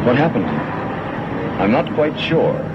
What happened? I'm not quite sure.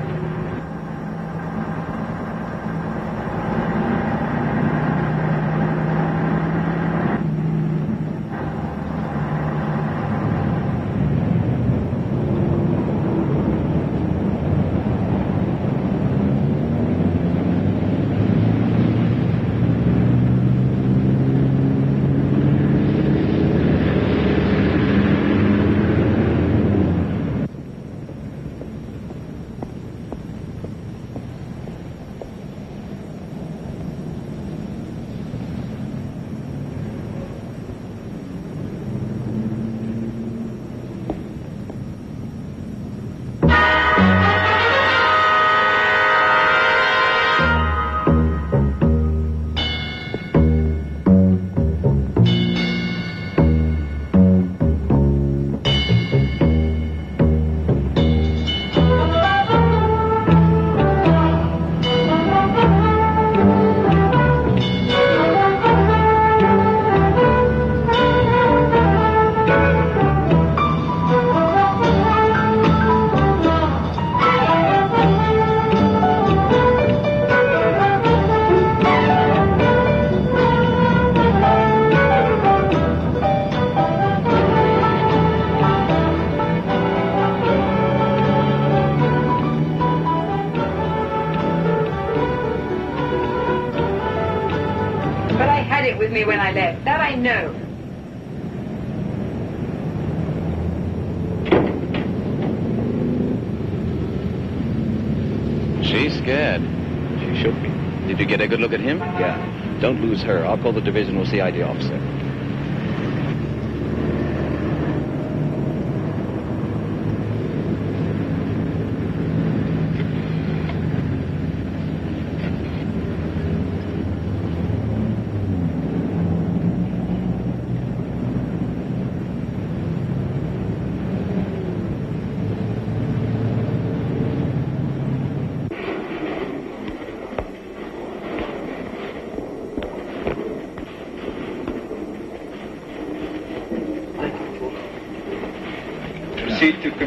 me when I left. That I know. She's scared. She should be. Did you get a good look at him? Yeah. Don't lose her. I'll call the divisional CID officer.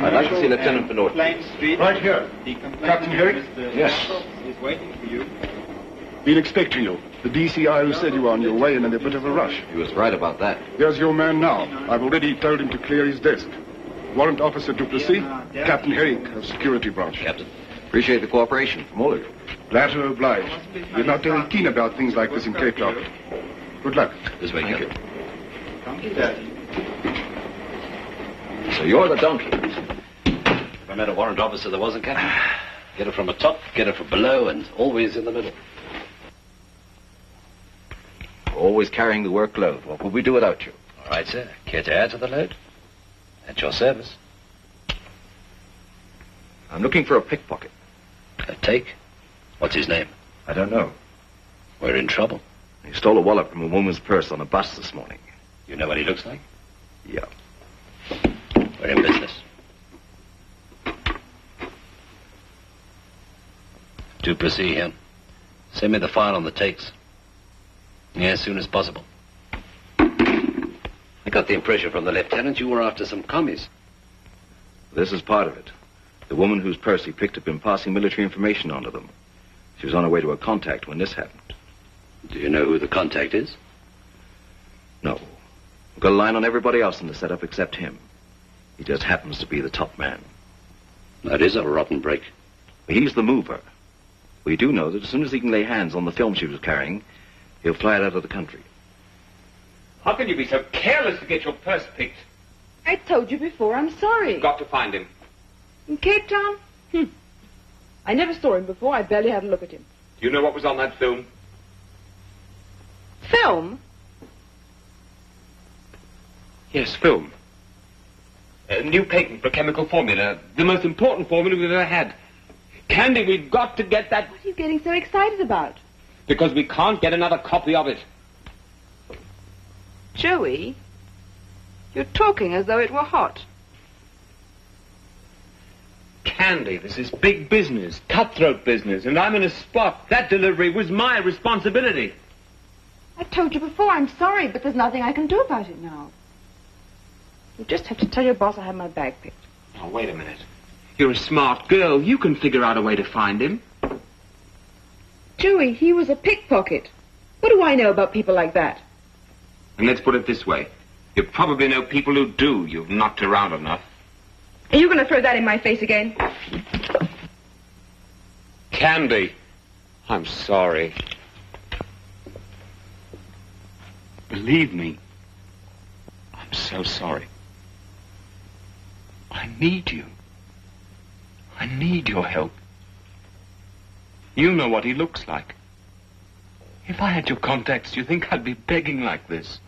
I'd like to see Lieutenant Benoit. Right here. Captain Herrick? Yes. Is waiting for you. Been expecting you. The DCI who said you were on your way and in a bit of a rush. He was right about that. Here's your man now. I've already told him to clear his desk. Warrant Officer Duplessis, Captain Herrick of Security Branch. Captain, appreciate the cooperation from all of you. Glad to oblige. We're not very keen about things like this in Cape Town. Good luck. This way, Thank Captain. you. So you're the donkey. If I met a warrant officer that wasn't, Captain, get it from the top, get it from below, and always in the middle. Always carrying the workload. What would we do without you? All right, sir. Care to add to the load? At your service. I'm looking for a pickpocket. A take? What's his name? I don't know. We're in trouble. He stole a wallet from a woman's purse on a bus this morning. You know what he looks like? Yeah. We're in business. Duplessis here. Send me the file on the takes. Yeah, as soon as possible. I got the impression from the lieutenant you were after some commies. This is part of it. The woman whose purse he picked had been passing military information on to them. She was on her way to a contact when this happened. Do you know who the contact is? No. We've got a line on everybody else in the setup except him. He just happens to be the top man. That is a rotten break. He's the mover. We do know that as soon as he can lay hands on the film she was carrying, he'll fly it out of the country. How can you be so careless to get your purse picked? I told you before, I'm sorry. You've got to find him. In Cape Town? I never saw him before. I barely had a look at him. Do you know what was on that film? Film? Yes, film. A new patent for chemical formula. The most important formula we've ever had. Candy, we've got to get that... What are you getting so excited about? Because we can't get another copy of it. Joey, you're talking as though it were hot. Candy, this is big business, cutthroat business, and I'm in a spot. That delivery was my responsibility. I told you before, I'm sorry, but there's nothing I can do about it now. You just have to tell your boss I have my bag picked. Now, wait a minute. You're a smart girl. You can figure out a way to find him. Joey, he was a pickpocket. What do I know about people like that? And let's put it this way. You probably know people who do. You've knocked around enough. Are you going to throw that in my face again? Candy, I'm sorry. Believe me, I'm so sorry. I need you. I need your help. You know what he looks like. If I had your contacts, do you think I'd be begging like this?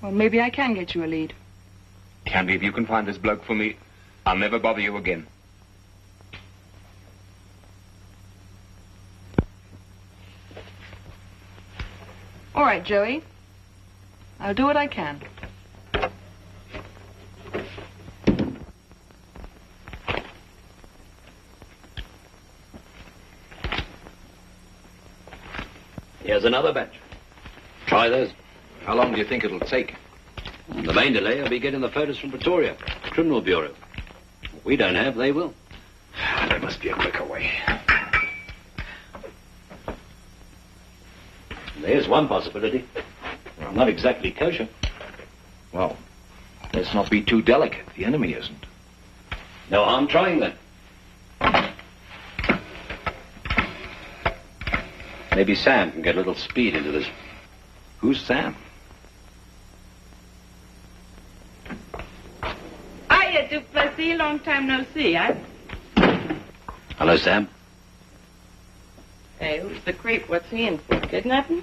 Well, maybe I can get you a lead. Candy, if you can find this bloke for me, I'll never bother you again. All right, Joey. I'll do what I can. Here's another batch. Try those. How long do you think it'll take? The main delay will be getting the photos from Pretoria, the Criminal Bureau. What we don't have, they will. There must be a quicker way. There's one possibility. I'm not exactly kosher. Well, let's not be too delicate. The enemy isn't. No harm trying then. Maybe Sam can get a little speed into this. Who's Sam? Hiya, Duplessis. Long time no see, huh? Hello, Sam. Hey, who's the creep? What's he in for? Kidnapping?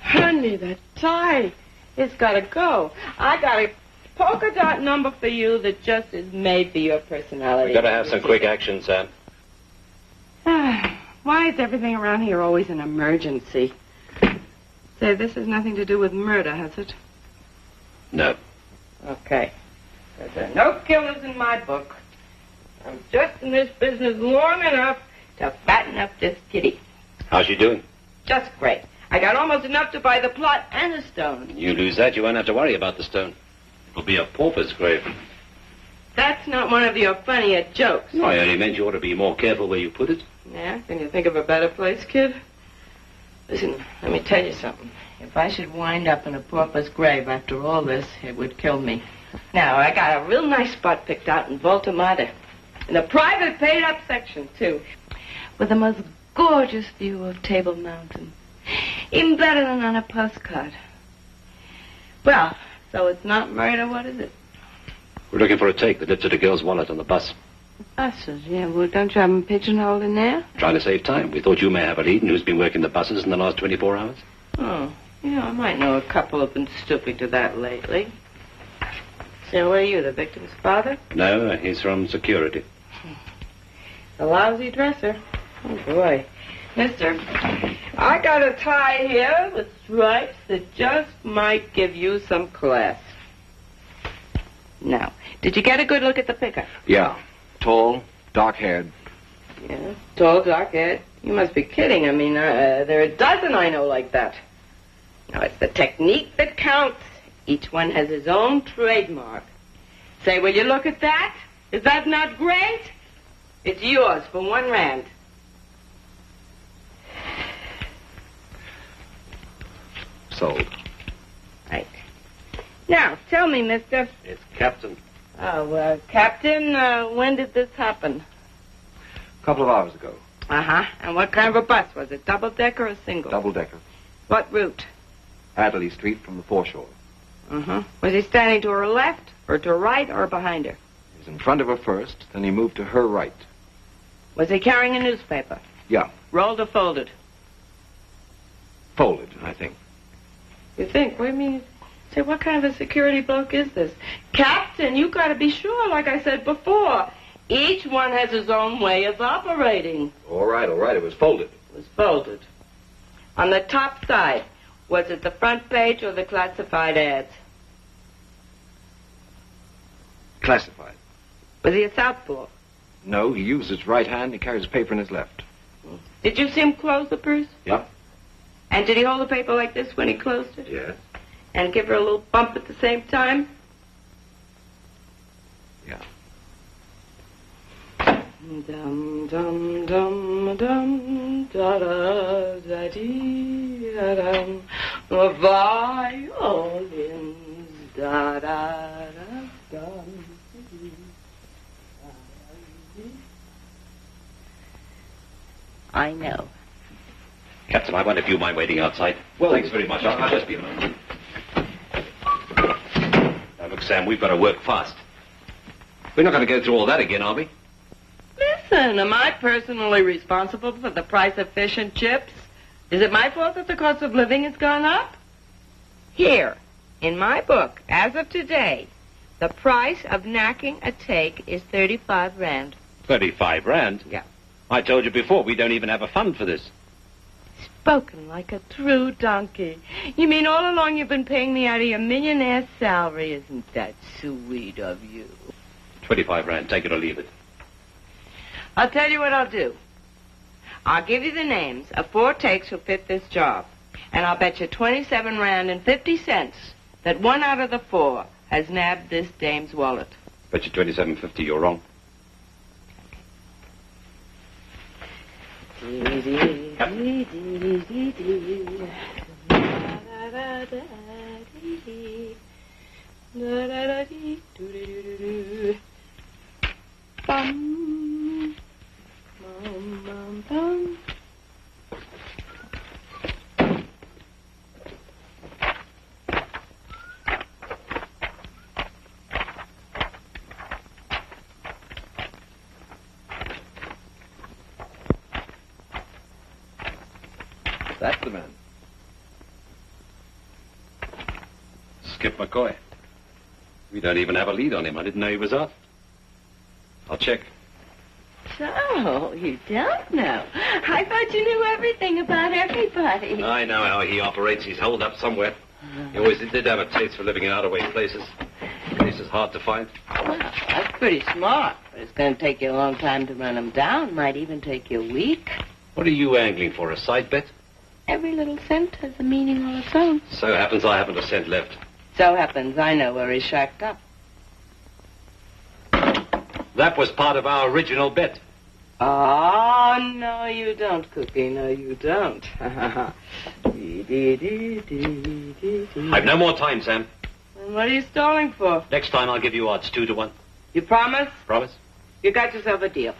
Honey, that tie. It's gotta go. I got a polka dot number for you that just is made for your personality. We gotta have some quick action, Sam. Why is everything around here always an emergency? Say, this has nothing to do with murder, has it? No. Okay. There are no killers in my book. I'm just in this business long enough to fatten up this kitty. How's she doing? Just great. I got almost enough to buy the plot and the stone. You lose that, you won't have to worry about the stone. It'll be a pauper's grave. That's not one of your funnier jokes. No, I only meant you ought to be more careful where you put it. Yeah? Can you think of a better place, kid? Listen, let me tell you something. If I should wind up in a pauper's grave after all this, it would kill me. Now, I got a real nice spot picked out in Baltimore. In a private paid-up section, too. With the most gorgeous view of Table Mountain. Even better than on a postcard. Well, so it's not murder, what is it? We're looking for a take that lifted a girl's wallet on the bus. Buses, yeah. Well, don't you have them pigeonholed in there? Trying to save time. We thought you may have a lead in who's been working the buses in the last 24 hours. Oh, yeah, I might know a couple who've been stooping to that lately. So, what are you, the victim's father? No, he's from security. A lousy dresser. Oh, boy. Mister, I got a tie here with stripes that just might give you some class. Now, did you get a good look at the picker? Yeah. Tall, dark-haired. Yeah, tall, dark-haired. You must be kidding. I mean, there are a dozen I know like that. Now, it's the technique that counts. Each one has his own trademark. Say, will you look at that? Is that not great? It's yours for $1 rand. Sold. Right. Now, tell me, mister. It's Captain. Oh, Captain, when did this happen? A couple of hours ago. Uh-huh. And what kind of a bus? Was it double-decker or single? Double-decker. What route? Adderley Street from the foreshore. Uh-huh. Was he standing to her left, or to her right, or behind her? He was in front of her first, then he moved to her right. Was he carrying a newspaper? Yeah. Rolled or folded? Folded, I think. You think? What do you mean? Say, what kind of a security bloke is this? Captain, you got to be sure, like I said before. Each one has his own way of operating. All right. It was folded. It was folded. On the top side, was it the front page or the classified ads? Classified. Was he a southpaw? No, he used his right hand. He carries his paper in his left. Did you see him close the purse? Yeah. And did he hold the paper like this when he closed it? Yeah. And give her a little bump at the same time? Yeah. Dum dum dum dum da da da dee da dum. Violins da da da dum. I know. Captain, I wonder if you mind waiting outside. Well, thanks very much. I'll just be a moment. Now, look, Sam, we've got to work fast. We're not going to go through all that again, are we? Listen, am I personally responsible for the price of fish and chips? Is it my fault that the cost of living has gone up? Here, in my book, as of today, the price of knacking a take is 35 rand. 35 rand? Yeah. I told you before, we don't even have a fund for this. Spoken like a true donkey. You mean all along you've been paying me out of your millionaire salary? Isn't that sweet of you? 25 rand, take it or leave it. I'll tell you what I'll do. I'll give you the names of 4 takes who fit this job. And I'll bet you 27 rand and 50 cents that 1 out of the 4 has nabbed this dame's wallet. Bet you 27.50 you're wrong. That's the man. Skip McCoy. We don't even have a lead on him. I didn't know he was off. I'll check. So, you don't know. I thought you knew everything about everybody. I know how he operates. He's holed up somewhere. He always did have a taste for living in out-of-way places. Places hard to find. Well, that's pretty smart. But it's going to take you a long time to run him down. Might even take you a week. What are you angling for, a side bet? Every little cent has a meaning all its own. So happens I haven't a cent left. So happens I know where he's shacked up. That was part of our original bet. Oh, no, you don't, Cookie. No, you don't. I've no more time, Sam. And what are you stalling for? Next time I'll give you odds 2-1. You promise? Promise? You got yourself a deal.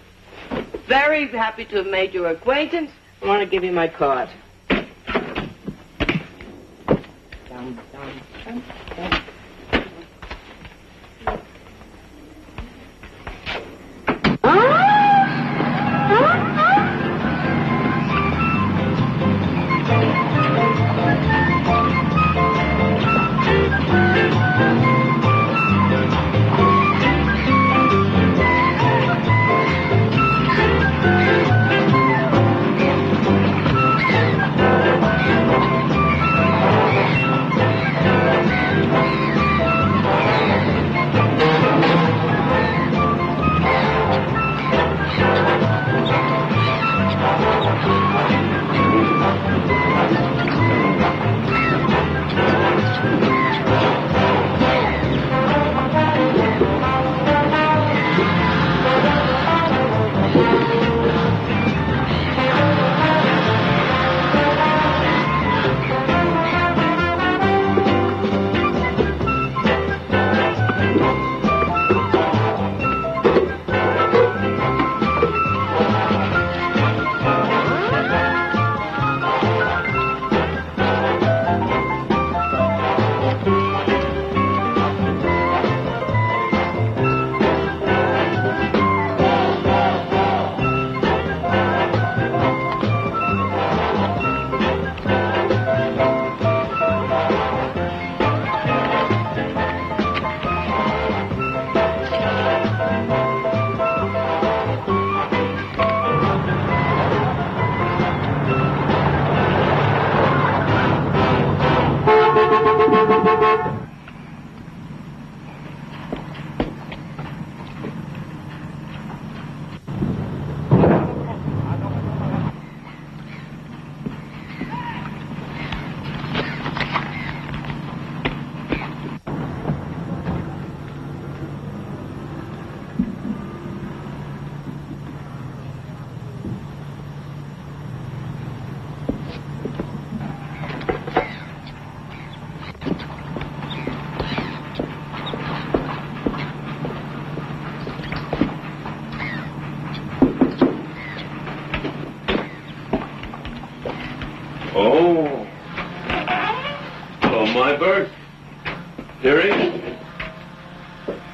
Very happy to have made your acquaintance. I want to give you my card. Dum, dum, dum, dum.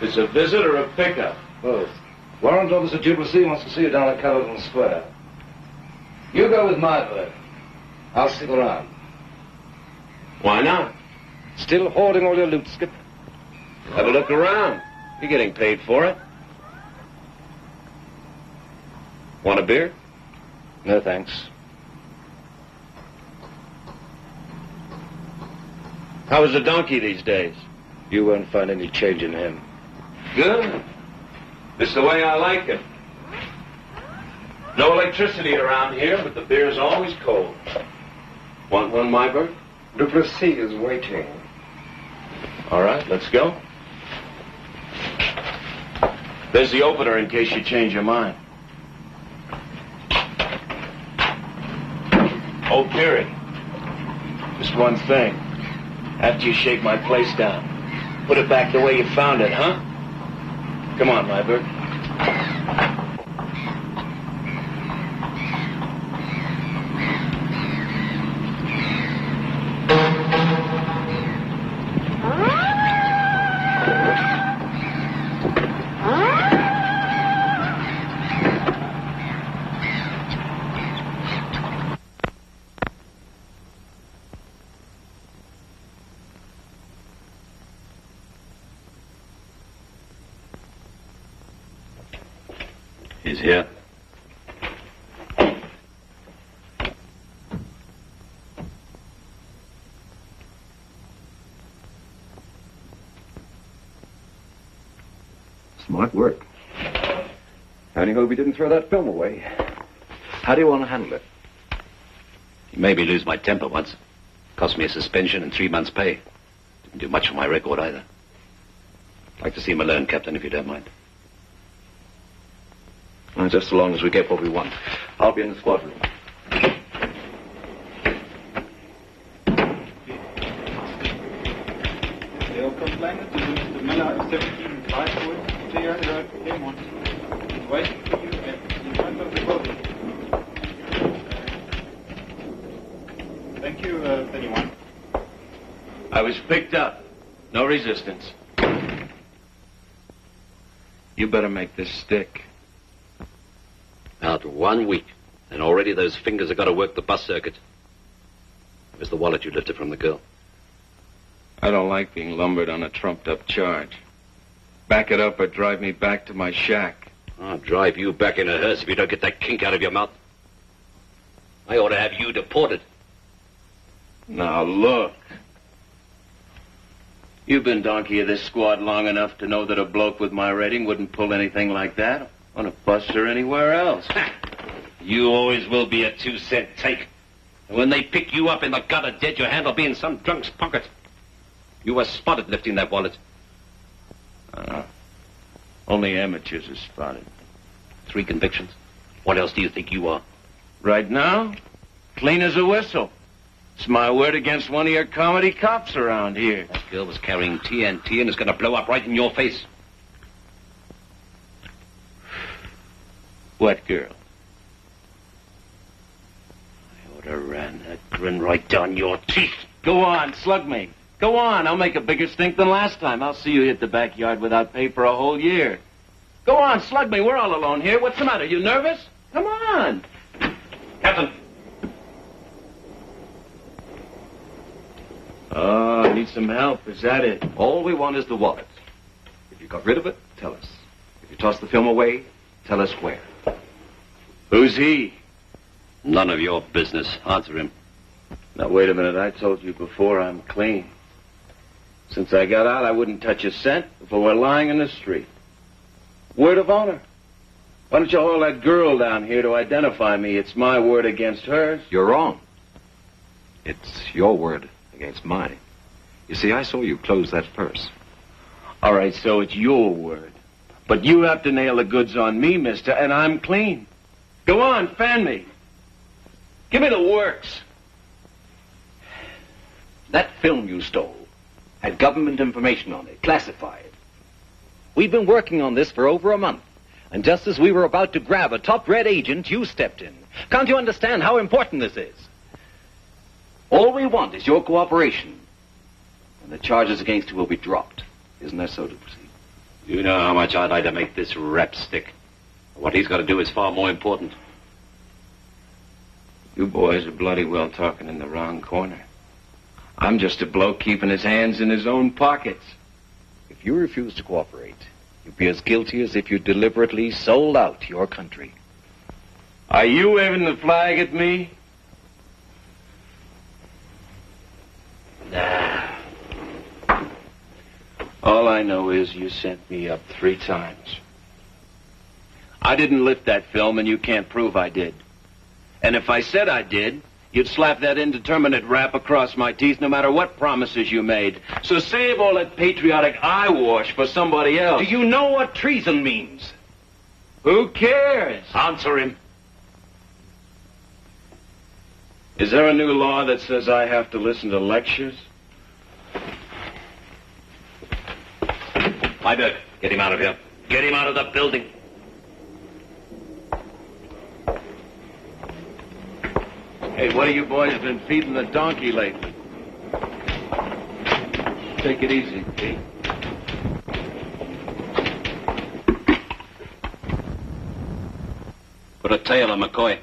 It's a visit or a pickup? Both. Warrant Officer Duplessis wants to see you down at Caledon Square. You go with my bird. I'll stick around. Why not? Still hoarding all your loot, Skip? Have a look around. You're getting paid for it. Want a beer? No, thanks. How is the donkey these days? You won't find any change in him. Good. This is the way I like it. No electricity around here, but the beer's always cold. Want one, my bird? Duplessis is waiting. All right, let's go. There's the opener in case you change your mind. Oh, Peary. Just one thing. After you shake my place down, put it back the way you found it, huh? Come on, my bird. He's here. Smart work. I only hope he didn't throw that film away. How do you want to handle it? He made me lose my temper once. Cost me a suspension and 3 months' pay. Didn't do much for my record either. I'd like to see him alone, Captain, if you don't mind. Well, just so long as we get what we want. I'll be in the squad room. Complainant is Mr. Miller, 17 Blythewood, Road, Vermont. He's waiting for you in front of the building. Thank you, anyone. I was picked up. No resistance. You better make this stick. Out 1 week, and already those fingers have got to work the bus circuit. Where's the wallet you lifted from the girl? I don't like being lumbered on a trumped-up charge. Back it up or drive me back to my shack. I'll drive you back in a hearse if you don't get that kink out of your mouth. I ought to have you deported. Now, look. You've been donkey of this squad long enough to know that a bloke with my rating wouldn't pull anything like that on a bus or anywhere else. You always will be a 2-cent take. And when they pick you up in the gutter dead, your hand will be in some drunk's pocket. You were spotted lifting that wallet. Only amateurs are spotted. 3 convictions. What else do you think you are? Right now, clean as a whistle. It's my word against one of your comedy cops around here. That girl was carrying TNT and is going to blow up right in your face. What girl? I ought to ran that grin right down your teeth. Go on, slug me. Go on, I'll make a bigger stink than last time. I'll see you hit the backyard without pay for a whole year. Go on, slug me. We're all alone here. What's the matter? You nervous? Come on. Captain. Oh, I need some help. Is that it? All we want is the wallet. If you got rid of it, tell us. If you toss the film away, tell us where. Who's he? None of your business. Answer him. Now, wait a minute. I told you before I'm clean. Since I got out, I wouldn't touch a cent if I were lying in the street. Word of honor. Why don't you haul that girl down here to identify me? It's my word against hers. You're wrong. It's your word against mine. You see, I saw you close that purse. All right, so it's your word. But you have to nail the goods on me, mister, and I'm clean. Go on, fan me. Give me the works. That film you stole had government information on it, classified. We've been working on this for over a month. And just as we were about to grab a top red agent, you stepped in. Can't you understand how important this is? All we want is your cooperation. And the charges against you will be dropped. Isn't that so, Duplessis? You know how much I'd like to make this rap stick. What he's got to do is far more important. You boys are bloody well talking in the wrong corner. I'm just a bloke keeping his hands in his own pockets. If you refuse to cooperate, you'd be as guilty as if you deliberately sold out your country. Are you waving the flag at me? Nah. All I know is you sent me up 3 times. I didn't lift that film, and you can't prove I did. And if I said I did, you'd slap that indeterminate rap across my teeth no matter what promises you made. So save all that patriotic eyewash for somebody else. Do you know what treason means? Who cares? Answer him. Is there a new law that says I have to listen to lectures? Heiberg, get him out of here. Get him out of the building. Hey, what have you boys been feeding the donkey lately? Take it easy, Pete. Put a tail on McCoy.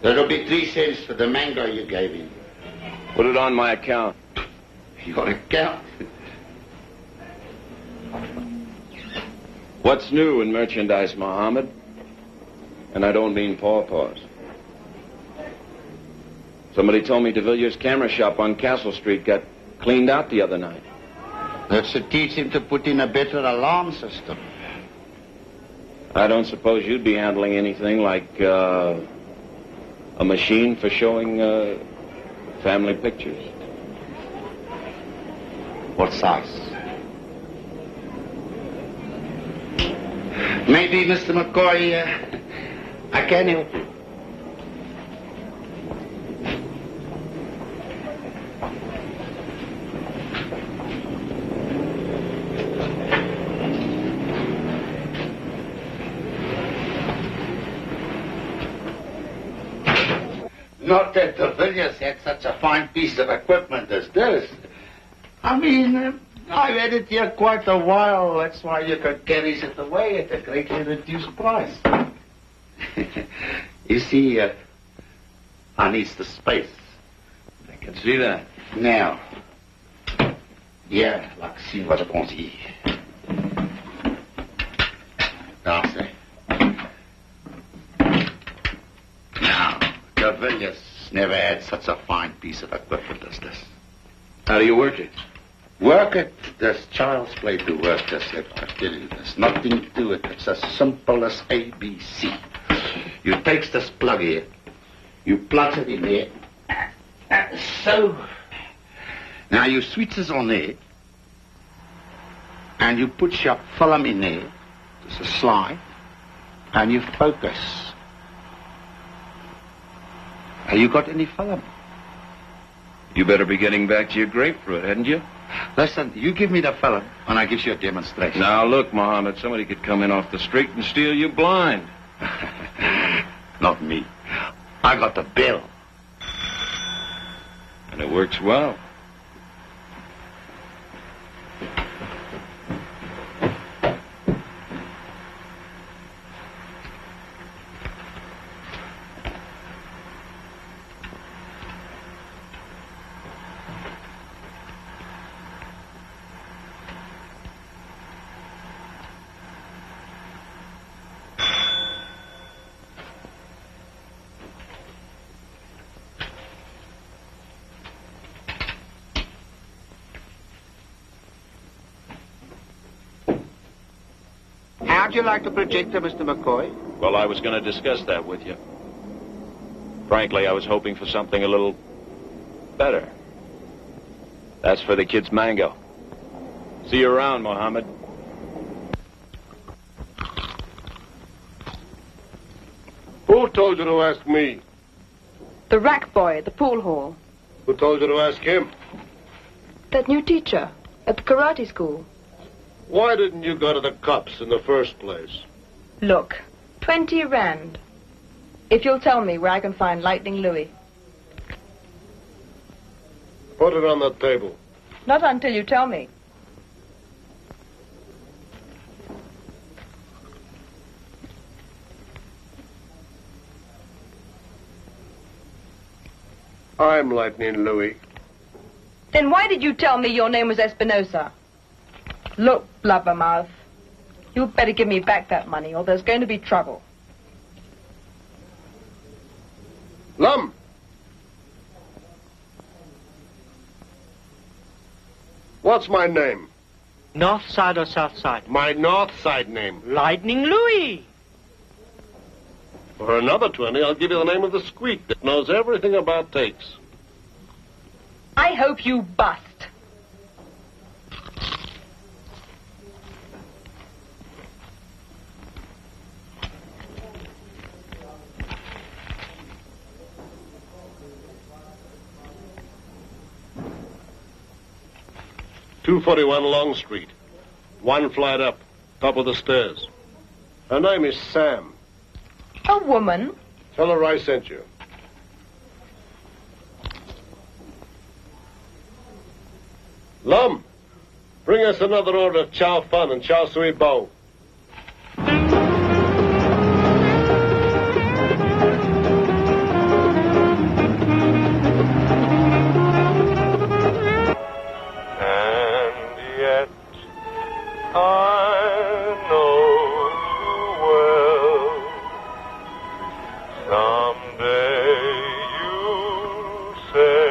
That'll be 3 cents for the mango you gave him. Put it on my account. Your account? What's new in merchandise, Mohammed? And I don't mean pawpaws. Somebody told me de Villiers' camera shop on Castle Street got cleaned out the other night. That's to teach him to put in a better alarm system. I don't suppose you'd be handling anything like a machine for showing family pictures. What size? Maybe, Mr. McCoy, I can help you. Not that the Villiers had such a fine piece of equipment as this. I mean, I've had it here quite a while. That's why you could carry it away at a greatly reduced price. You see, I need the space. I can see that. Now, yeah, laat ek sien wat ek ons hier. Daar sê. Now, the Villiers never had such a fine piece of equipment as this. How do you work it? Work it? There's child's play to work this. I tell you, there's nothing to it. It's as simple as ABC. You take this plug here, you plug it in there, so. Now you switch this on there, and you put your film in there, there's a slide, and you focus. Have you got any film? You better be getting back to your grapefruit, hadn't you? Listen, you give me the film, and I give you a demonstration. Now, look, Mohammed, somebody could come in off the street and steal you blind. Not me. I got the bill. And it works well. How'd you like the projector, Mr. McCoy? Well, I was going to discuss that with you. Frankly, I was hoping for something a little better. That's for the kid's mango. See you around, Mohammed. Who told you to ask me? The rack boy at the pool hall. Who told you to ask him? That new teacher at the karate school. Why didn't you go to the cops in the first place? Look, 20 rand. If you'll tell me where I can find Lightning Louis. Put it on the table. Not until you tell me. I'm Lightning Louis. Then why did you tell me your name was Espinosa? Look, blubbermouth. You better give me back that money or there's going to be trouble. Lum! What's my name? North side or south side? My north side name. Lightning Louis. For another 20, I'll give you the name of the squeak that knows everything about takes. I hope you bust. .241 Long Street. One flight up, top of the stairs. Her name is Sam. A woman? Tell her I sent you. Lum, bring us another order of chow fun and chow sui bao. And yet I know you well. Someday you'll say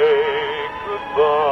goodbye.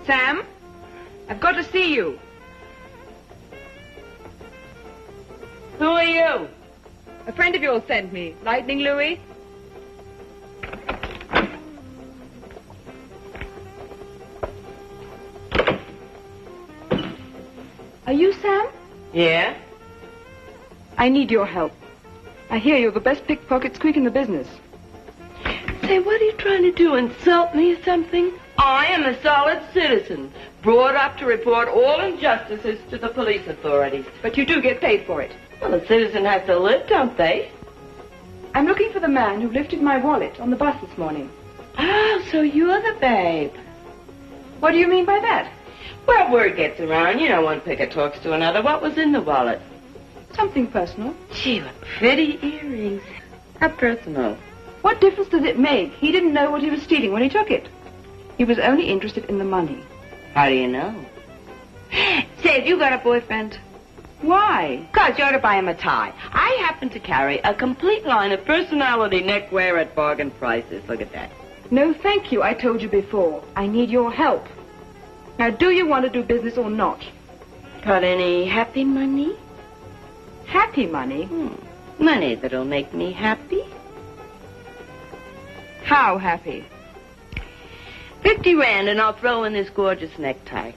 Sam, I've got to see you. Who are you? A friend of yours sent me. Lightning Louis. Are you Sam? Yeah? I need your help. I hear you're the best pickpocket squeak in the business. Say, what are you trying to do? Insult me or something? I am a solid citizen, brought up to report all injustices to the police authorities. But you do get paid for it. Well, a citizen has to live, don't they? I'm looking for the man who lifted my wallet on the bus this morning. Oh, so you're the babe. What do you mean by that? Well, word gets around. You know, one picker talks to another. What was in the wallet? Something personal. Gee, what pretty earrings. How personal. What difference does it make? He didn't know what he was stealing when he took it. He was only interested in the money. How do you know? Say, have you got a boyfriend? Why? 'Cause you ought to buy him a tie. I happen to carry a complete line of personality neckwear at bargain prices. Look at that. No, thank you. I told you before. I need your help. Now, do you want to do business or not? Got any happy money? Happy money? Money that'll make me happy. How happy? 50 rand and I'll throw in this gorgeous necktie.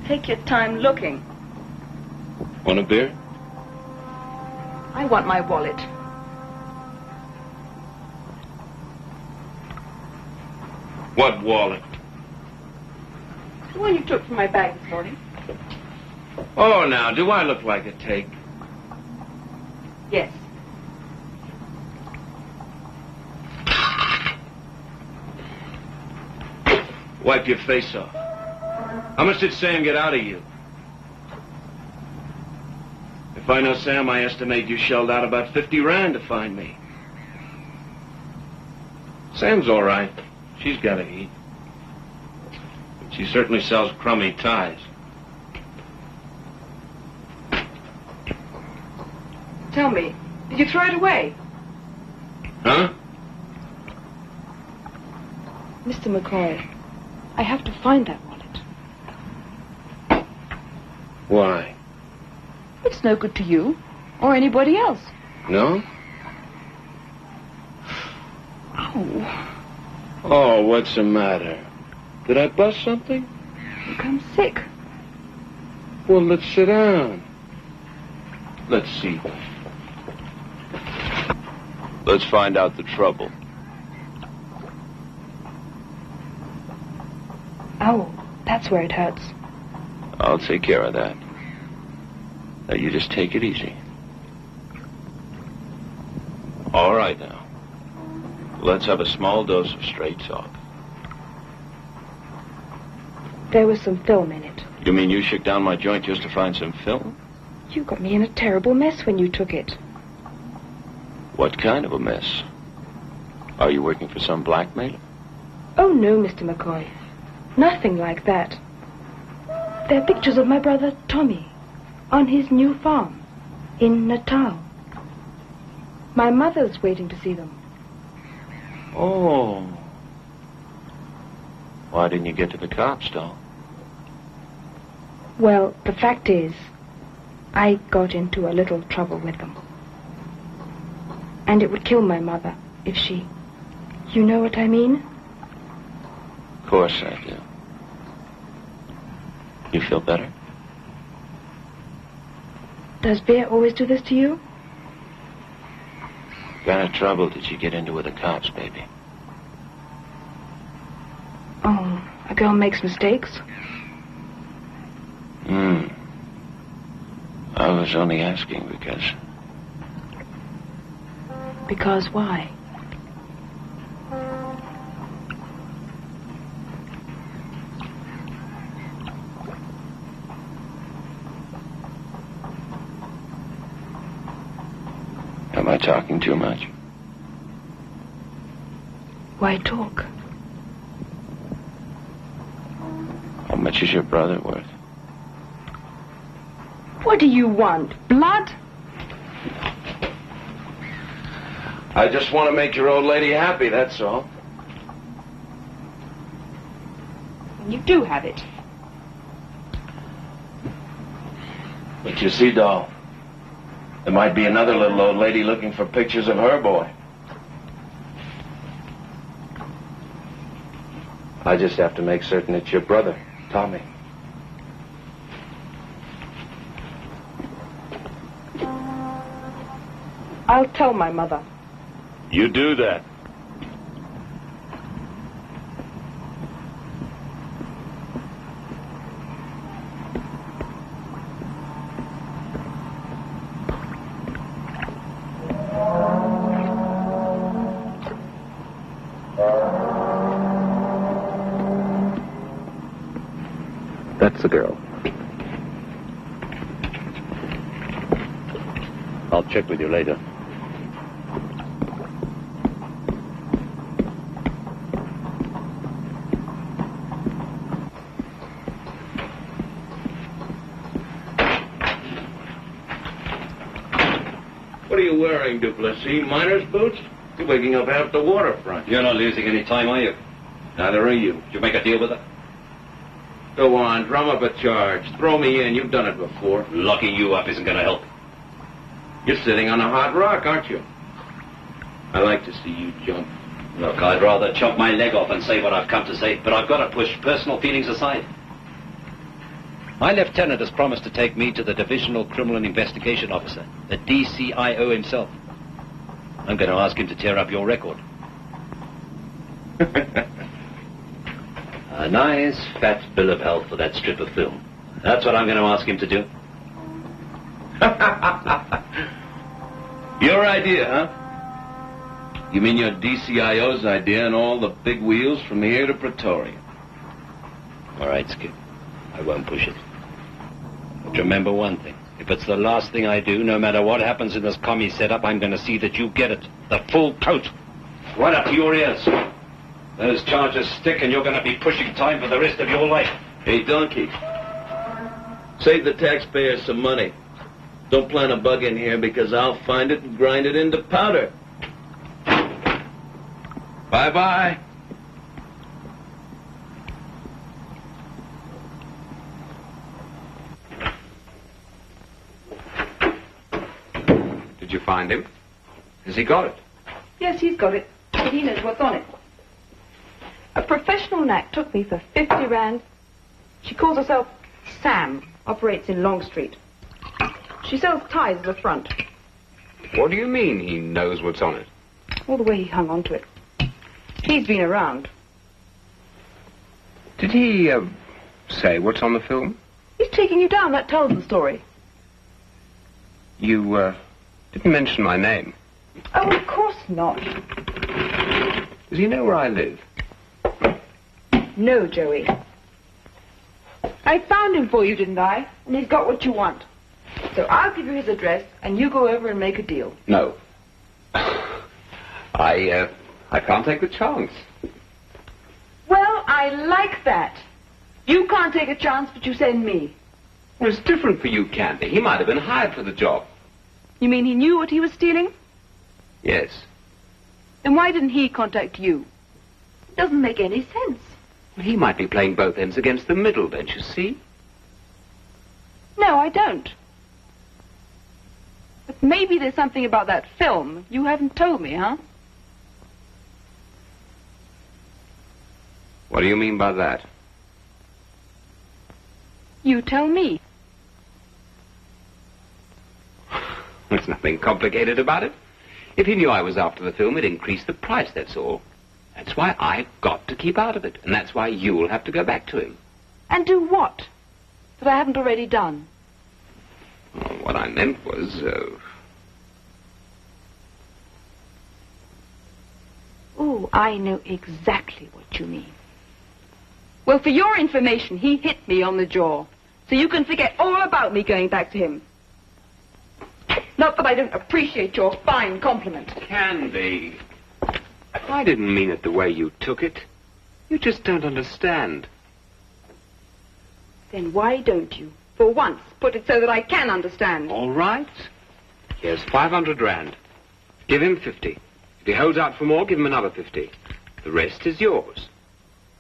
Take your time looking. Want a beer? I want my wallet. What wallet? The one you took from my bag this morning. Oh, now, do I look like a take? Yes. Wipe your face off. How much did Sam get out of you? If I know Sam, I estimate you shelled out about 50 rand to find me. Sam's all right. She's got to eat. But she certainly sells crummy ties. Tell me, did you throw it away? Huh? Mr. McCoy, I have to find that wallet. Why? It's no good to you or anybody else. No? Oh. Oh, what's the matter? Did I bust something? You become sick. Well, let's sit down. Let's see. Let's find out the trouble. Oh, that's where it hurts. I'll take care of that. Now, you just take it easy. All right, now. Let's have a small dose of straight talk. There was some film in it. You mean you shook down my joint just to find some film? You got me in a terrible mess when you took it. What kind of a mess? Are you working for some blackmailer? Oh, no, Mr. McCoy. Nothing like that. They're pictures of my brother Tommy on his new farm in Natal. My mother's waiting to see them. Oh. Why didn't you get to the cops, though? Well, the fact is, I got into a little trouble with them. And it would kill my mother if she... You know what I mean? Of course I do. You feel better? Does beer always do this to you? What kind of trouble did you get into with the cops, baby? Oh, a girl makes mistakes. I was only asking because... Because why? Am I talking too much? Why talk? How much is your brother worth? What do you want? Blood? I just want to make your old lady happy, that's all. You do have it. But you see, doll, there might be another little old lady looking for pictures of her boy. I just have to make certain it's your brother, Tommy. I'll tell my mother. You do that. That's the girl. I'll check with you later. What are you wearing, Duplessis? Miner's boots? You're waking up half the waterfront. You're not losing any time, are you? Neither are you. Did you make a deal with her? Go on, drum up a charge. Throw me in. You've done it before. Locking you up isn't going to help. You're sitting on a hot rock, aren't you? I like to see you jump. Look, I'd rather chop my leg off and say what I've come to say, but I've got to push personal feelings aside. My lieutenant has promised to take me to the Divisional Criminal Investigation Officer, the DCIO himself. I'm going to ask him to tear up your record. A nice fat bill of health for that strip of film. That's what I'm going to ask him to do. Your idea, huh? You mean your DCIO's idea and all the big wheels from here to Pretoria? All right, Skip. I won't push it. But remember one thing. If it's the last thing I do, no matter what happens in this commie setup, I'm going to see that you get it. The full coat. Right up to your ears. Those charges stick and you're going to be pushing time for the rest of your life. Hey, donkey. Save the taxpayers some money. Don't plant a bug in here because I'll find it and grind it into powder. Bye-bye. Did you find him? Has he got it? Yes, he's got it, but he knows what's on it. A professional knack took me for 50 rand. She calls herself Sam, operates in Long Street. She sells ties at the front. What do you mean he knows what's on it? All the way he hung on to it. He's been around. Did he, say what's on the film? He's taking you down. That tells the story. You, didn't mention my name. Oh, of course not. Does he know where I live? No, Joey. I found him for you, didn't I? And he's got what you want. So I'll give you his address, and you go over and make a deal. No. I can't take the chance. Well, I like that. You can't take a chance, but you send me. Well, it's different for you, Candy. He might have been hired for the job. You mean he knew what he was stealing? Yes. Then why didn't he contact you? It doesn't make any sense. Well, he might be playing both ends against the middle, don't you see? No, I don't. But maybe there's something about that film you haven't told me, huh? What do you mean by that? You tell me. There's nothing complicated about it. If he knew I was after the film, it'd increase the price, that's all. That's why I've got to keep out of it. And that's why you'll have to go back to him. And do what? That I haven't already done. Well, what I meant was, Oh, I know exactly what you mean. Well, for your information, he hit me on the jaw. So you can forget all about me going back to him. Not that I don't appreciate your fine compliment. Candy. I didn't mean it the way you took it. You just don't understand. Then why don't you? For once, put it so that I can understand. All right. Here's 500 rand. Give him 50. If he holds out for more, give him another 50. The rest is yours.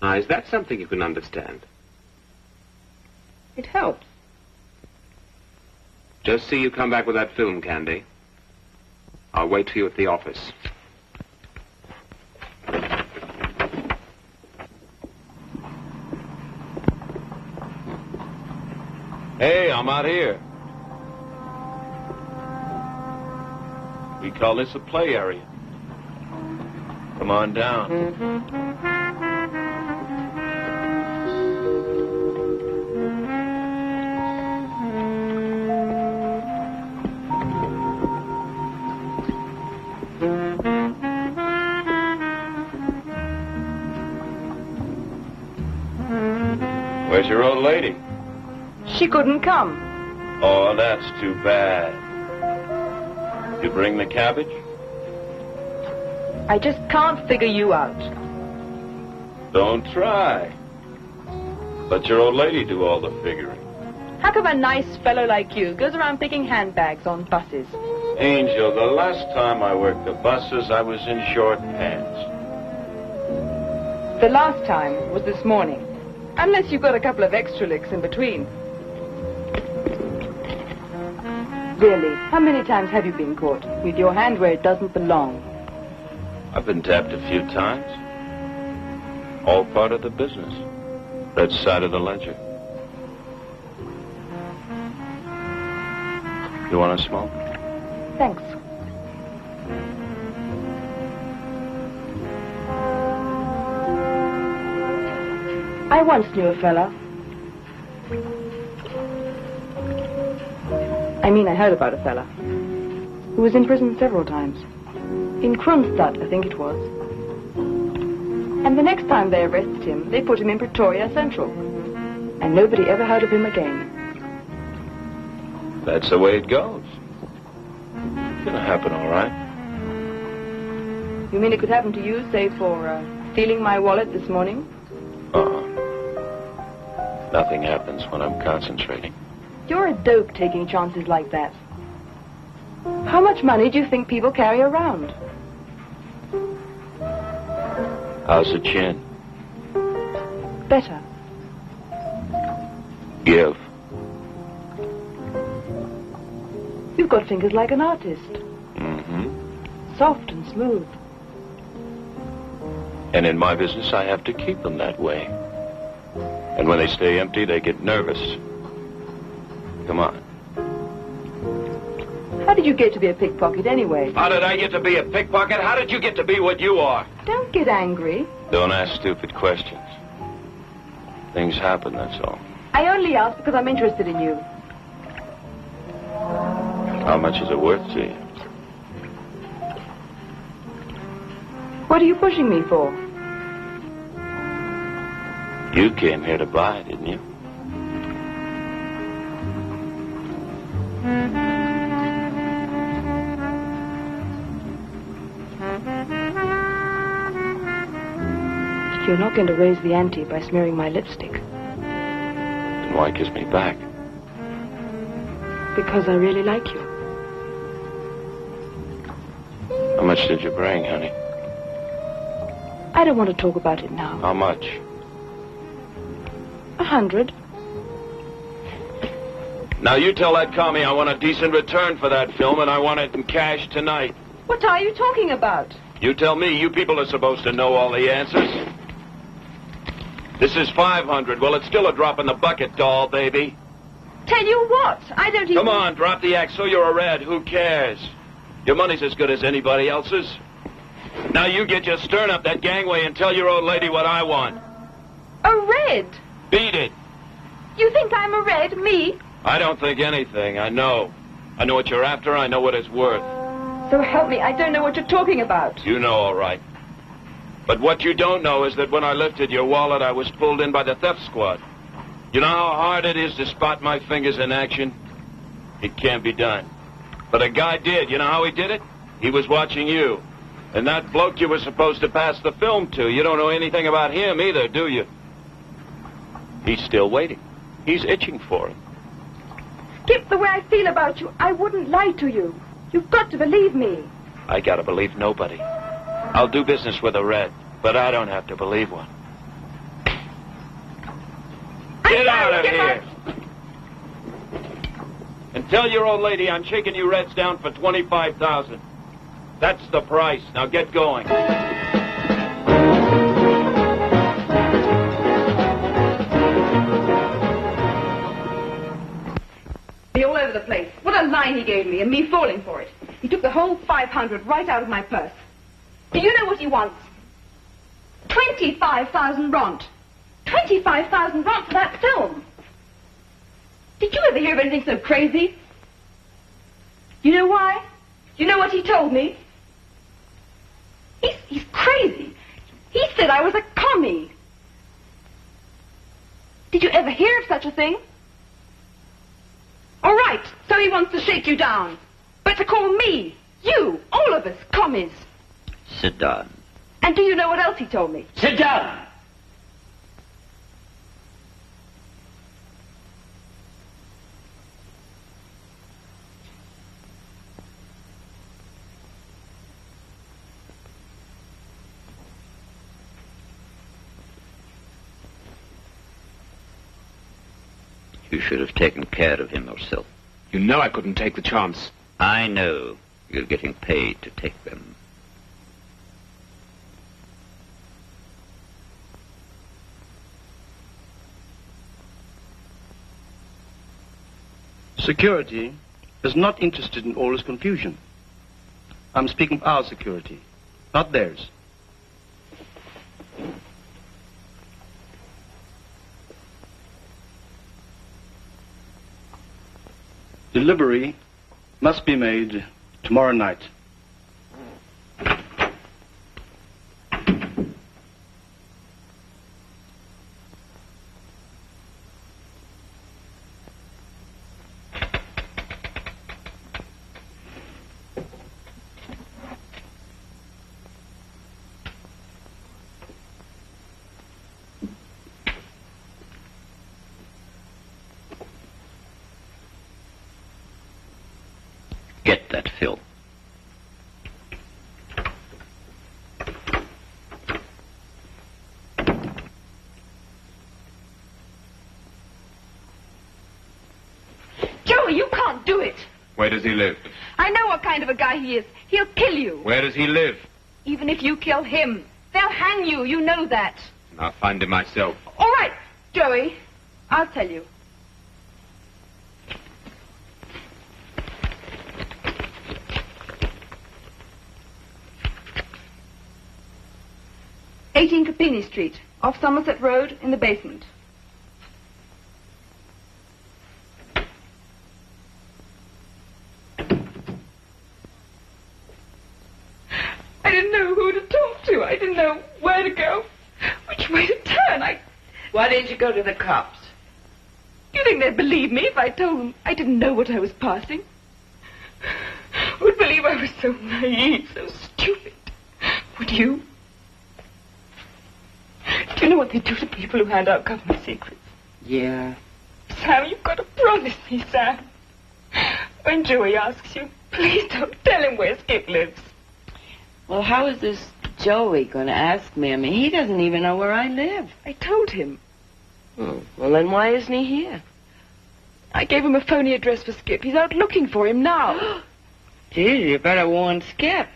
Now, is that something you can understand? It helps. Just see you come back with that film, Candy. I'll wait for you at the office. Hey, I'm out here. We call this a play area. Come on down. Where's your old lady? She couldn't come. Oh, that's too bad. You bring the cabbage? I just can't figure you out. Don't try. Let your old lady do all the figuring. How come a nice fellow like you goes around picking handbags on buses? Angel, the last time I worked the buses, I was in short pants. The last time was this morning. Unless you've got a couple of extra licks in between. Really, how many times have you been caught with your hand where it doesn't belong? I've been tapped a few times. All part of the business. That side of the ledger. You want to smoke? Thanks. I once knew a fella. I heard about a fella who was in prison several times. In Kronstadt, I think it was. And the next time they arrested him, they put him in Pretoria Central. And nobody ever heard of him again. That's the way it goes. It's gonna happen, all right. You mean it could happen to you, say, for stealing my wallet this morning? Nothing happens when I'm concentrating. You're a dope taking chances like that. How much money do you think people carry around? How's the chin? Better. Give. You've got fingers like an artist. Mm-hmm. Soft and smooth. And in my business, I have to keep them that way. And when they stay empty, they get nervous. Come on. How did you get to be a pickpocket anyway? How did I get to be a pickpocket? How did you get to be what you are? Don't get angry. Don't ask stupid questions. Things happen, that's all. I only ask because I'm interested in you. How much is it worth to you? What are you pushing me for? You came here to buy, didn't you? You're not going to raise the ante by smearing my lipstick. Then why kiss me back? Because I really like you. How much did you bring, honey? I don't want to talk about it now. How much? 100. Now you tell that commie I want a decent return for that film, and I want it in cash tonight. What are you talking about? You tell me. You people are supposed to know all the answers. This is 500. Well, it's still a drop in the bucket, doll, baby. Tell you what, I don't even... Come on, drop the act so you're a red. Who cares? Your money's as good as anybody else's. Now you get your stern up that gangway and tell your old lady what I want. A red? Beat it. You think I'm a red, me? I don't think anything. I know. I know what you're after. I know what it's worth. So help me, I don't know what you're talking about. You know all right. But what you don't know is that when I lifted your wallet, I was pulled in by the theft squad. You know how hard it is to spot my fingers in action? It can't be done. But a guy did. You know how he did it? He was watching you. And that bloke you were supposed to pass the film to, you don't know anything about him either, do you? He's still waiting. He's itching for it. Skip, the way I feel about you, I wouldn't lie to you. You've got to believe me. I gotta believe nobody. I'll do business with a red, but I don't have to believe one. Get out of here! And tell your old lady I'm shaking you reds down for $25,000. That's the price. Now get going. Be all over the place. What a line he gave me, and me falling for it. He took the whole 500 right out of my purse. Do you know what he wants? 25,000 rand. 25,000 rand for that film. Did you ever hear of anything so crazy? You know why? You know what he told me? He's crazy. He said I was a commie. Did you ever hear of such a thing? All right, so he wants to shake you down. But to call me, you, all of us, commies. Sit down. And do you know what else he told me? Sit down! You should have taken care of him yourself. You know I couldn't take the chance. I know. You're getting paid to take them. Security is not interested in all this confusion. I'm speaking of our security, not theirs. Delivery must be made tomorrow night. Get that film. Joey, you can't do it. Where does he live? I know what kind of a guy he is. He'll kill you. Where does he live? Even if you kill him, they'll hang you. You know that. I'll find him myself. All right, Joey. I'll tell you. "18 Capini Street, off Somerset Road, in the basement." I didn't know who to talk to. I didn't know where to go, which way to turn. Why didn't you go to the cops? You think they'd believe me if I told them I didn't know what I was passing? Would believe I was so naive, so stupid. Would you? Do you know what they do to people who hand out government secrets? Yeah. Sam, you've got to promise me, Sam. When Joey asks you, please don't tell him where Skip lives. Well, how is this Joey going to ask me? I mean, he doesn't even know where I live. I told him. Oh, well, then why isn't he here? I gave him a phony address for Skip. He's out looking for him now. Gee, you better warn Skip.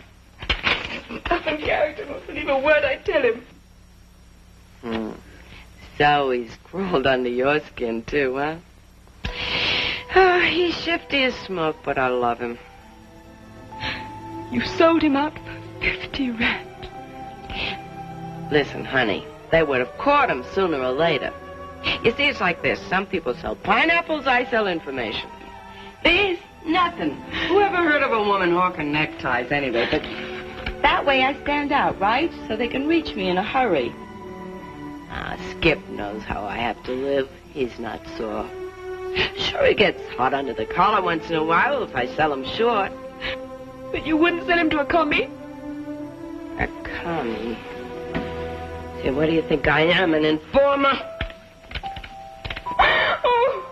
Nothing character won't believe a word I tell him. So he's crawled under your skin, too, huh? Oh, he's shifty as smoke, but I love him. You sold him out for 50 rand. Listen, honey, they would have caught him sooner or later. You see, it's like this. Some people sell pineapples, I sell information. These, nothing. Who ever heard of a woman hawking neckties anyway? But that way I stand out, right? So they can reach me in a hurry. Skip knows how I have to live. He's not sore. Sure, he gets hot under the collar once in a while if I sell him short. But you wouldn't sell him to a commie? A commie? Say, what do you think I am, an informer? Oh.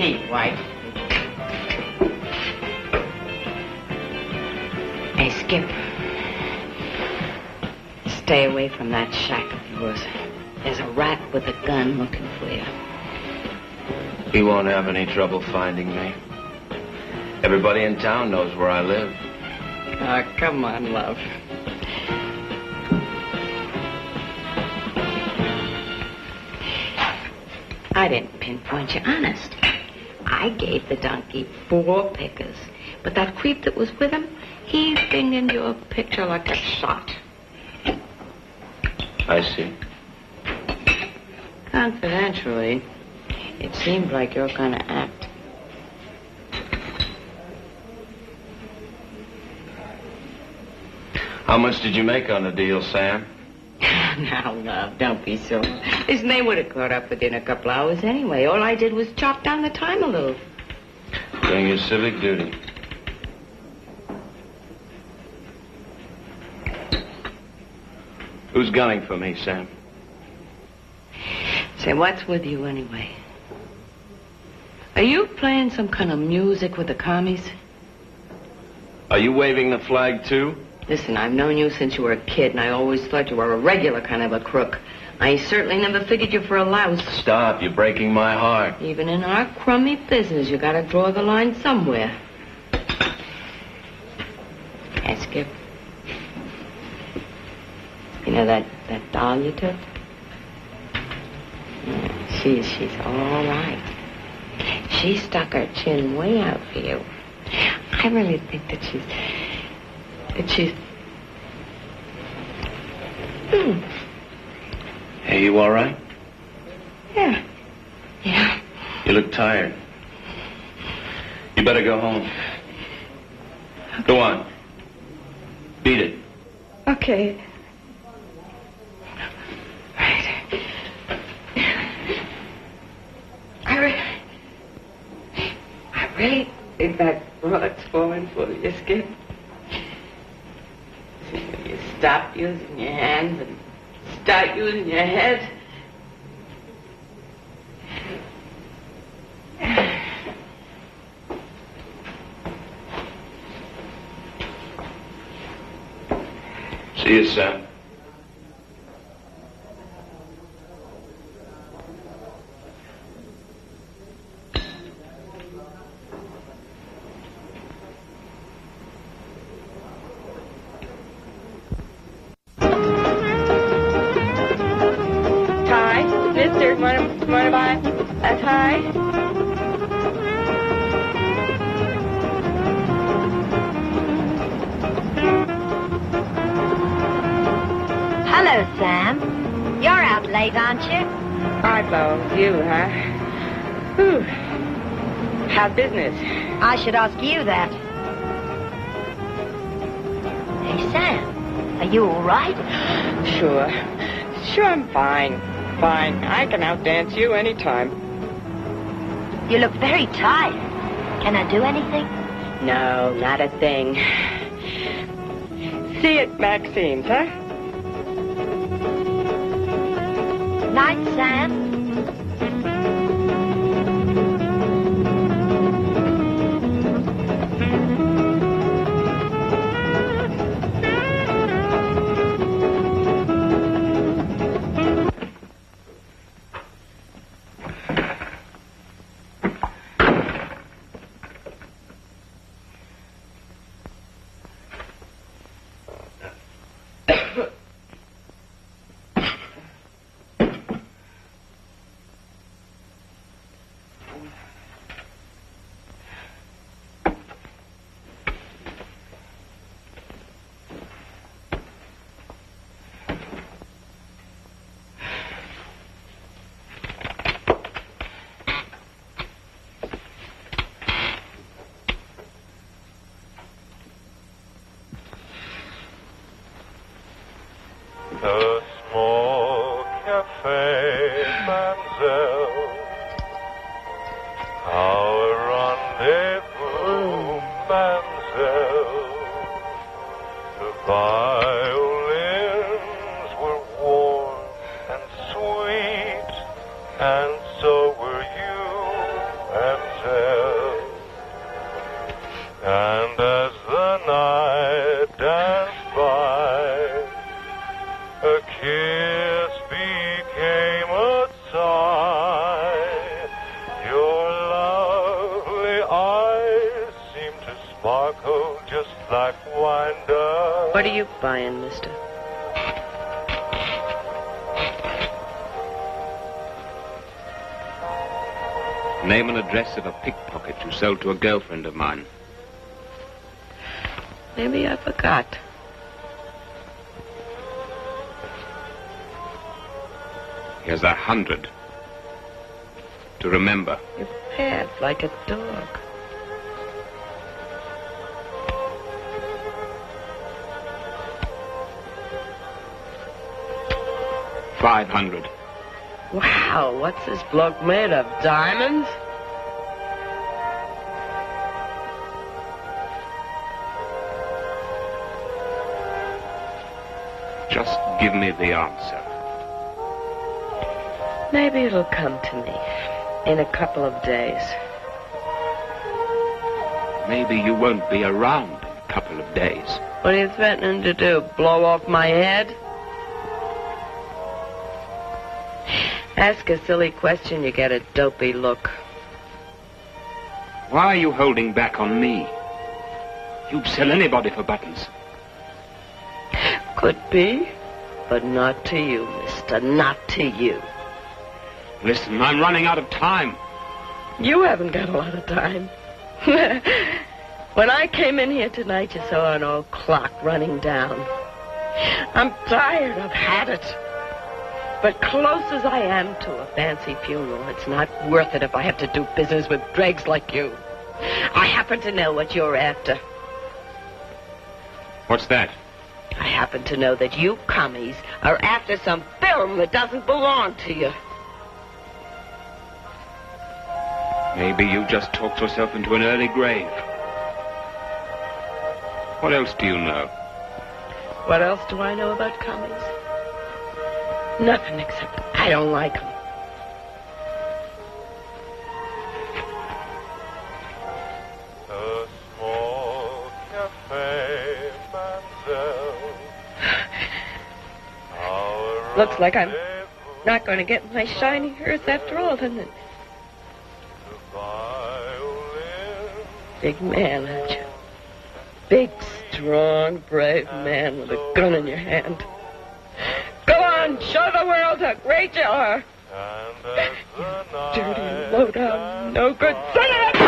tea, White. Hey, Skip. Stay away from that shack of yours. There's a rat with a gun looking for you. He won't have any trouble finding me. Everybody in town knows where I live. Oh, come on, love. I didn't pinpoint you, honest. I gave the donkey 4 pickers. But that creep that was with him, he fingered your picture like a shot. I see. Confidentially, it seemed like your kind of act. How much did you make on the deal, Sam? Now, love, don't be so. His name would have caught up within a couple hours anyway. All I did was chop down the time a little. Doing your civic duty. Who's gunning for me, Sam? Say, what's with you anyway? Are you playing some kind of music with the commies? Are you waving the flag, too? Listen, I've known you since you were a kid, and I always thought you were a regular kind of a crook. I certainly never figured you for a louse. Stop, you're breaking my heart. Even in our crummy business, you gotta draw the line somewhere. Hey, Skip. You know that doll you took? Yeah, she's all right. She stuck her chin way out for you. I really think that she's... Hey, you all right? Yeah. Yeah. You look tired. You better go home. Go on. Beat it. Okay. I really think that bullet's falling for you, Skip. You stop using your hands and start using your head. See you, Sam. Mister, want to buy a tie? Hello, Sam. You're out late, aren't you? Eyeball, you, huh? Whew. How's business? I should ask you that. Hey, Sam, are you all right? Sure, I'm fine. Fine. I can outdance you anytime. You look very tired. Can I do anything? No, not a thing. See you at Maxine's, huh? Night, Sam. The small cafe, Mademoiselle. life wind up? What are you buying, mister? Name and address of a pickpocket you sold to a girlfriend of mine. Maybe I forgot. Here's 100. To remember. You're bad like a dog. $500. Wow, what's this bloke made of? Diamonds? Just give me the answer. Maybe it'll come to me in a couple of days. Maybe you won't be around in a couple of days. What are you threatening to do? Blow off my head? Ask a silly question, you get a dopey look. Why are you holding back on me? You'd sell anybody for buttons. Could be, but not to you, mister. Not to you. Listen, I'm running out of time. You haven't got a lot of time. When I came in here tonight, you saw an old clock running down. I'm tired. I've had it. But close as I am to a fancy funeral, it's not worth it if I have to do business with dregs like you. I happen to know what you're after. What's that? I happen to know that you commies are after some film that doesn't belong to you. Maybe you just talked yourself into an early grave. What else do you know? What else do I know about commies? Nothing except I don't like them. A small cafe, mademoiselle. Looks like I'm not going to get my shiny earth after all, doesn't it? Big man, aren't you? Big, strong, brave man with a gun in your hand. Go on, show the world how great you are. You dirty, low-down, no good son of a...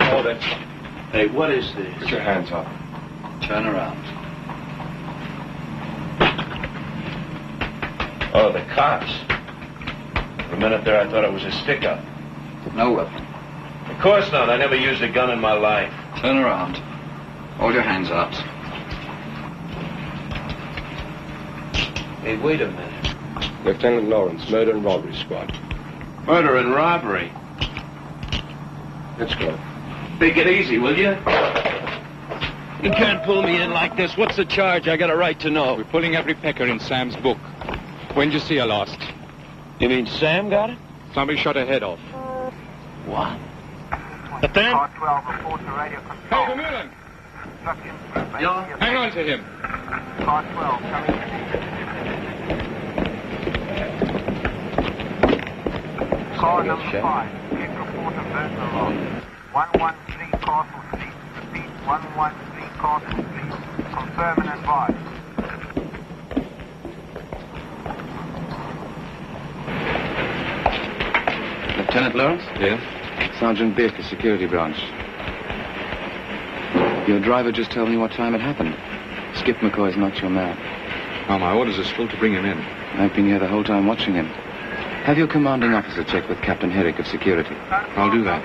Hold it. Hey, what is this? Put your hands up. Turn around. Oh, the cops. For a minute there, I thought it was a stick-up. No weapon. Of course not. I never used a gun in my life. Turn around. Hold your hands up. Hey, wait a minute. Lieutenant Lawrence, murder and robbery squad. Murder and robbery. Let's go. Take it easy, will you? You can't pull me in like this. What's the charge? I got a right to know. We're pulling every pecker in Sam's book. When'd you see her last? You mean Sam got it? Somebody shot her head off. What? Lieutenant? Car 12, report to radio control. Hey, Vermeulen! Hang on to him. Car 12, coming in. Car number 5, make report of burglar loss. 113 Castle Street. Repeat, 113 Castle Street. Confirm and advise. Lieutenant Lawrence? Yeah? Sergeant Baker, security branch. Your driver just told me what time it happened. Skip McCoy's not your man. Oh, my orders are still to bring him in. I've been here the whole time watching him. Have your commanding officer check with Captain Herrick of security. I'll do that.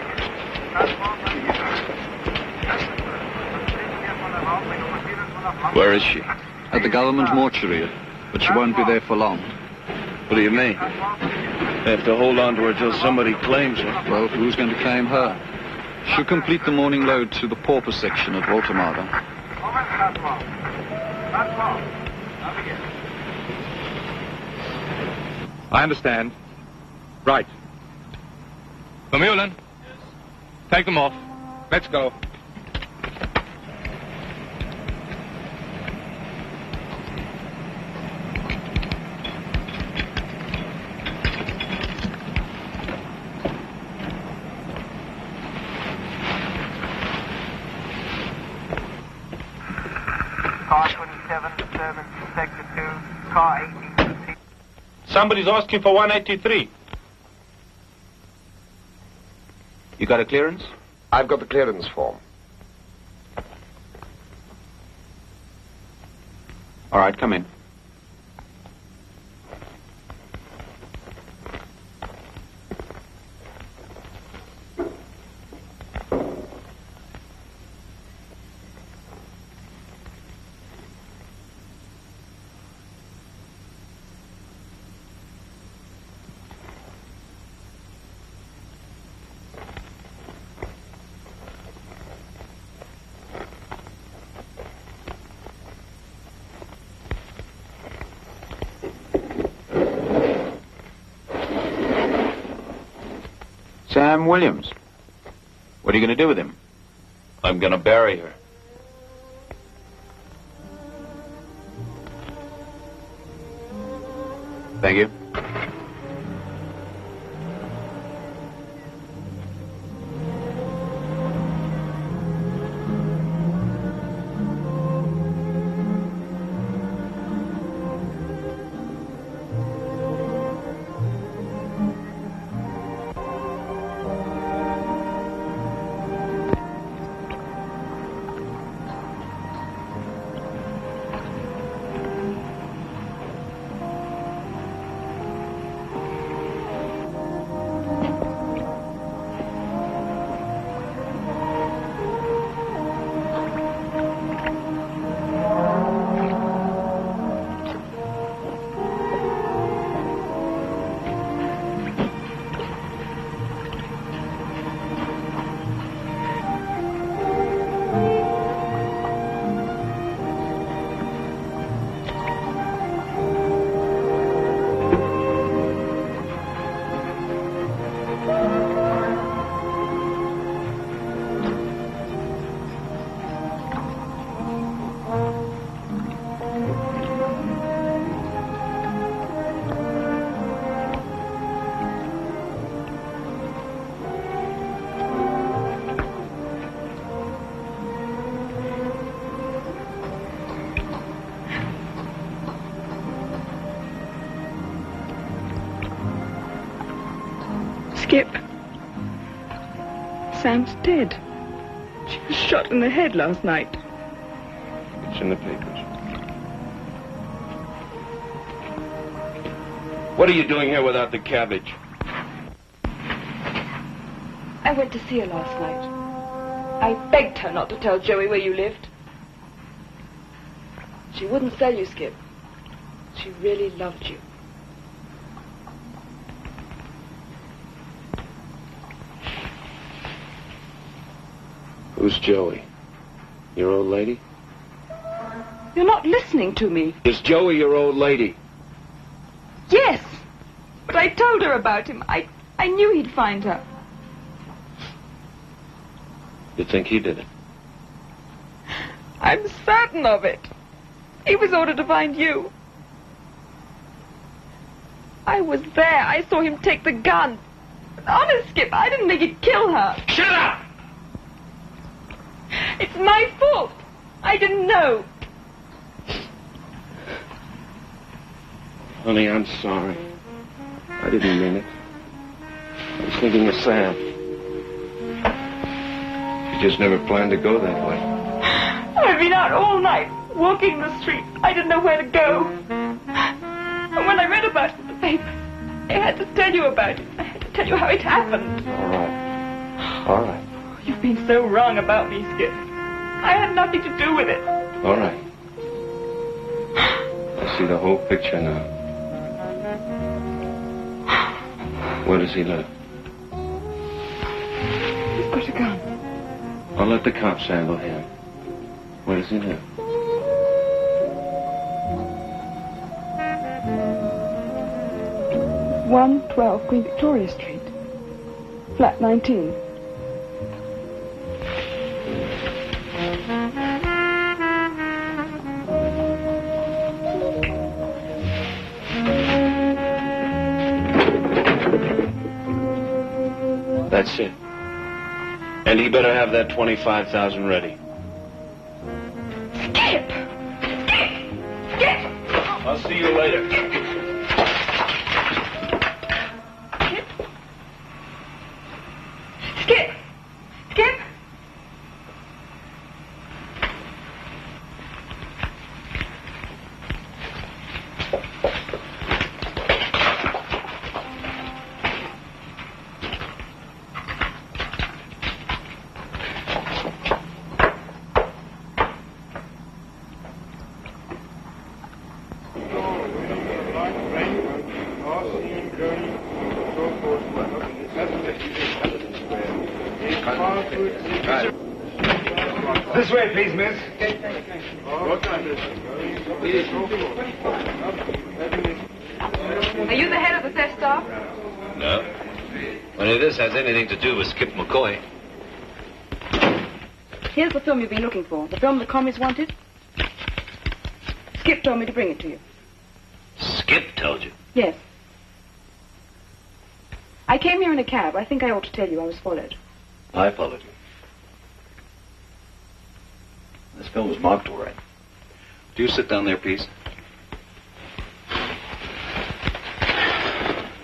Where is she? At the government mortuary, but she won't be there for long. What do you mean? They have to hold on to her till somebody claims her. Well, who's going to claim her? She'll complete the morning load to the pauper section at Waltermada. I understand. Right. Vermeulen? Yes. Take them off. Let's go. car 1815. Somebody's asking for 183. You got a clearance? I've got the clearance form. All right, come in. Sam Williams. What are you going to do with him? I'm going to bury her. Thank you. Skip. Sam's dead. She was shot in the head last night. It's in the papers. What are you doing here without the cabbage? I went to see her last night. I begged her not to tell Joey where you lived. She wouldn't sell you, Skip. She really loved you. Who's Joey? Your old lady? You're not listening to me. Is Joey your old lady? Yes, but I told her about him. I knew he'd find her. You think he did it? I'm certain of it. He was ordered to find you. I was there. I saw him take the gun. But honest, Skip, I didn't make it kill her. Shut up! It's my fault. I didn't know. Honey, I'm sorry. I didn't mean it. I was thinking of Sam. She just never planned to go that way. I've been out all night, walking the street. I didn't know where to go. And when I read about it in the paper, I had to tell you about it. I had to tell you how it happened. All right. All right. You've been so wrong about me, Skip. I had nothing to do with it. All right. I see the whole picture now. Where does he live? He's got a gun. I'll let the cops handle him. Where does he live? (112) Queen Victoria Street, flat 19. That's it. And he better have that 25,000 ready. Skip! Skip! Skip! I'll see you later. Skip! Skip! This way, please, miss. Are you the head of the theft staff? No. Only this has anything to do with Skip McCoy. Here's the film you've been looking for. The film the commies wanted. Skip told me to bring it to you. Skip told you? Yes. I came here in a cab. I think I ought to tell you I was followed. I followed you. This film was marked all right. Do you sit down there, please?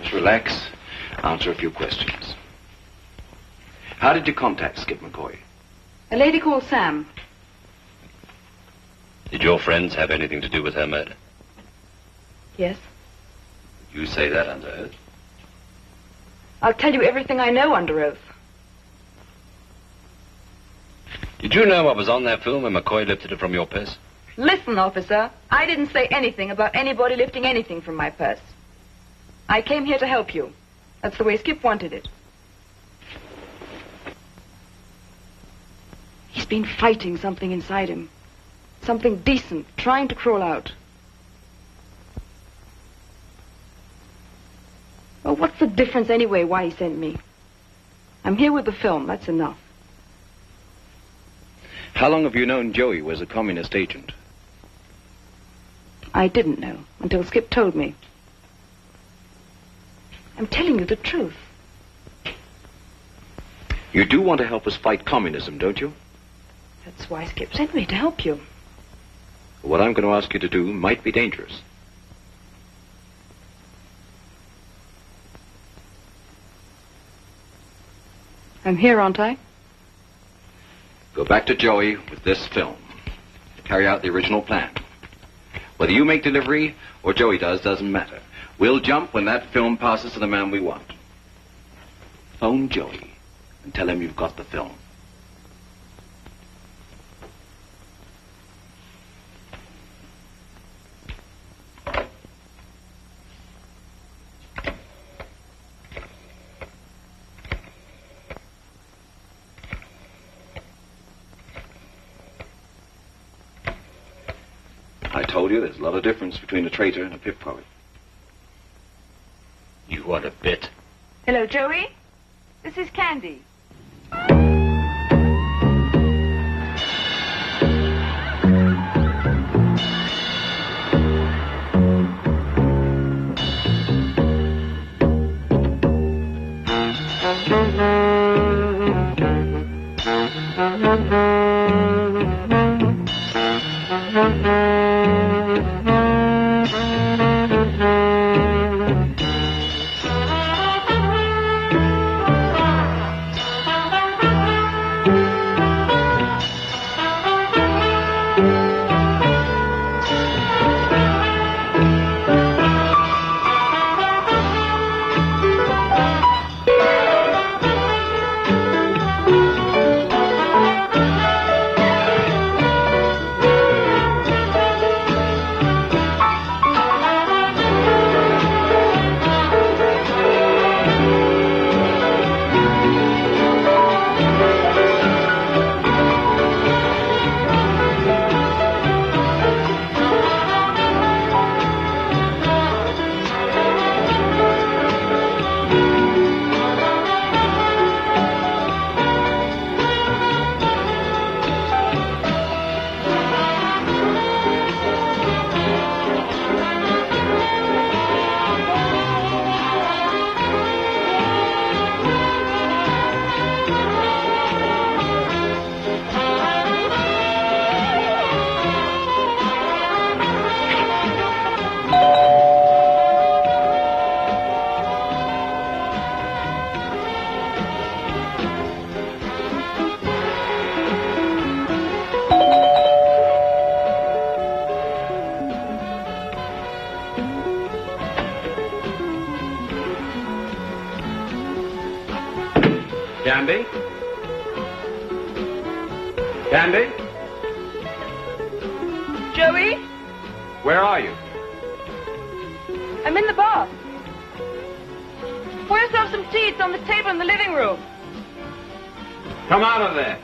Just relax. Answer a few questions. How did you contact Skip McCoy? A lady called Sam. Did your friends have anything to do with her murder? Yes. You say that under oath? I'll tell you everything I know under oath. Did you know what was on that film when McCoy lifted it from your purse? Listen, officer. I didn't say anything about anybody lifting anything from my purse. I came here to help you. That's the way Skip wanted it. He's been fighting something inside him. Something decent, trying to crawl out. Well, what's the difference anyway why he sent me? I'm here with the film, that's enough. How long have you known Joey was a communist agent? I didn't know until Skip told me. I'm telling you the truth. You do want to help us fight communism, don't you? That's why Skip sent me, to help you. What I'm going to ask you to do might be dangerous. I'm here, aren't I? Go back to Joey with this film. Carry out the original plan. Whether you make delivery or Joey does, doesn't matter. We'll jump when that film passes to the man we want. Phone Joey and tell him you've got the film. I told you there's a lot of difference between a traitor and a pickpocket. You want a bit? Hello, Joey. This is Candy. Candy? Candy? Joey, Where are you? I'm in the bath. Pour yourself some tea. It's on the table in the living room. Come out of there.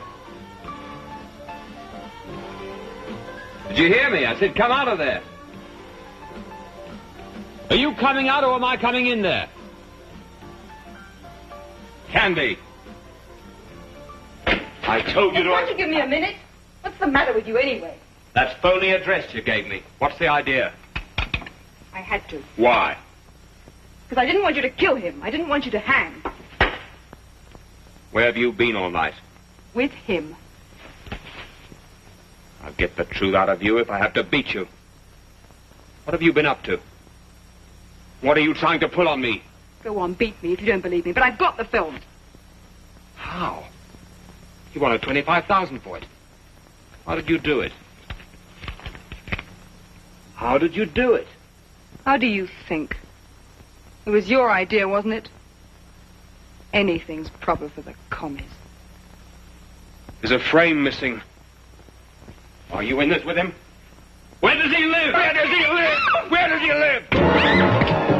Did you hear me? I said come out of there. Are you coming out or am I coming in there? Candy. I told you to... Why don't you give me a minute? What's the matter with you anyway? That phony address you gave me. What's the idea? I had to. Why? Because I didn't want you to kill him. I didn't want you to hang. Where have you been all night? With him. I'll get the truth out of you if I have to beat you. What have you been up to? What are you trying to pull on me? Go on, beat me if you don't believe me. But I've got the film. How? You wanted $25,000 for it. How did you do it? How did you do it? How do you think? It was your idea, wasn't it? Anything's proper for the commies. There's a frame missing. Are you in this with him? Where does he live? Where does he live? Where does he live?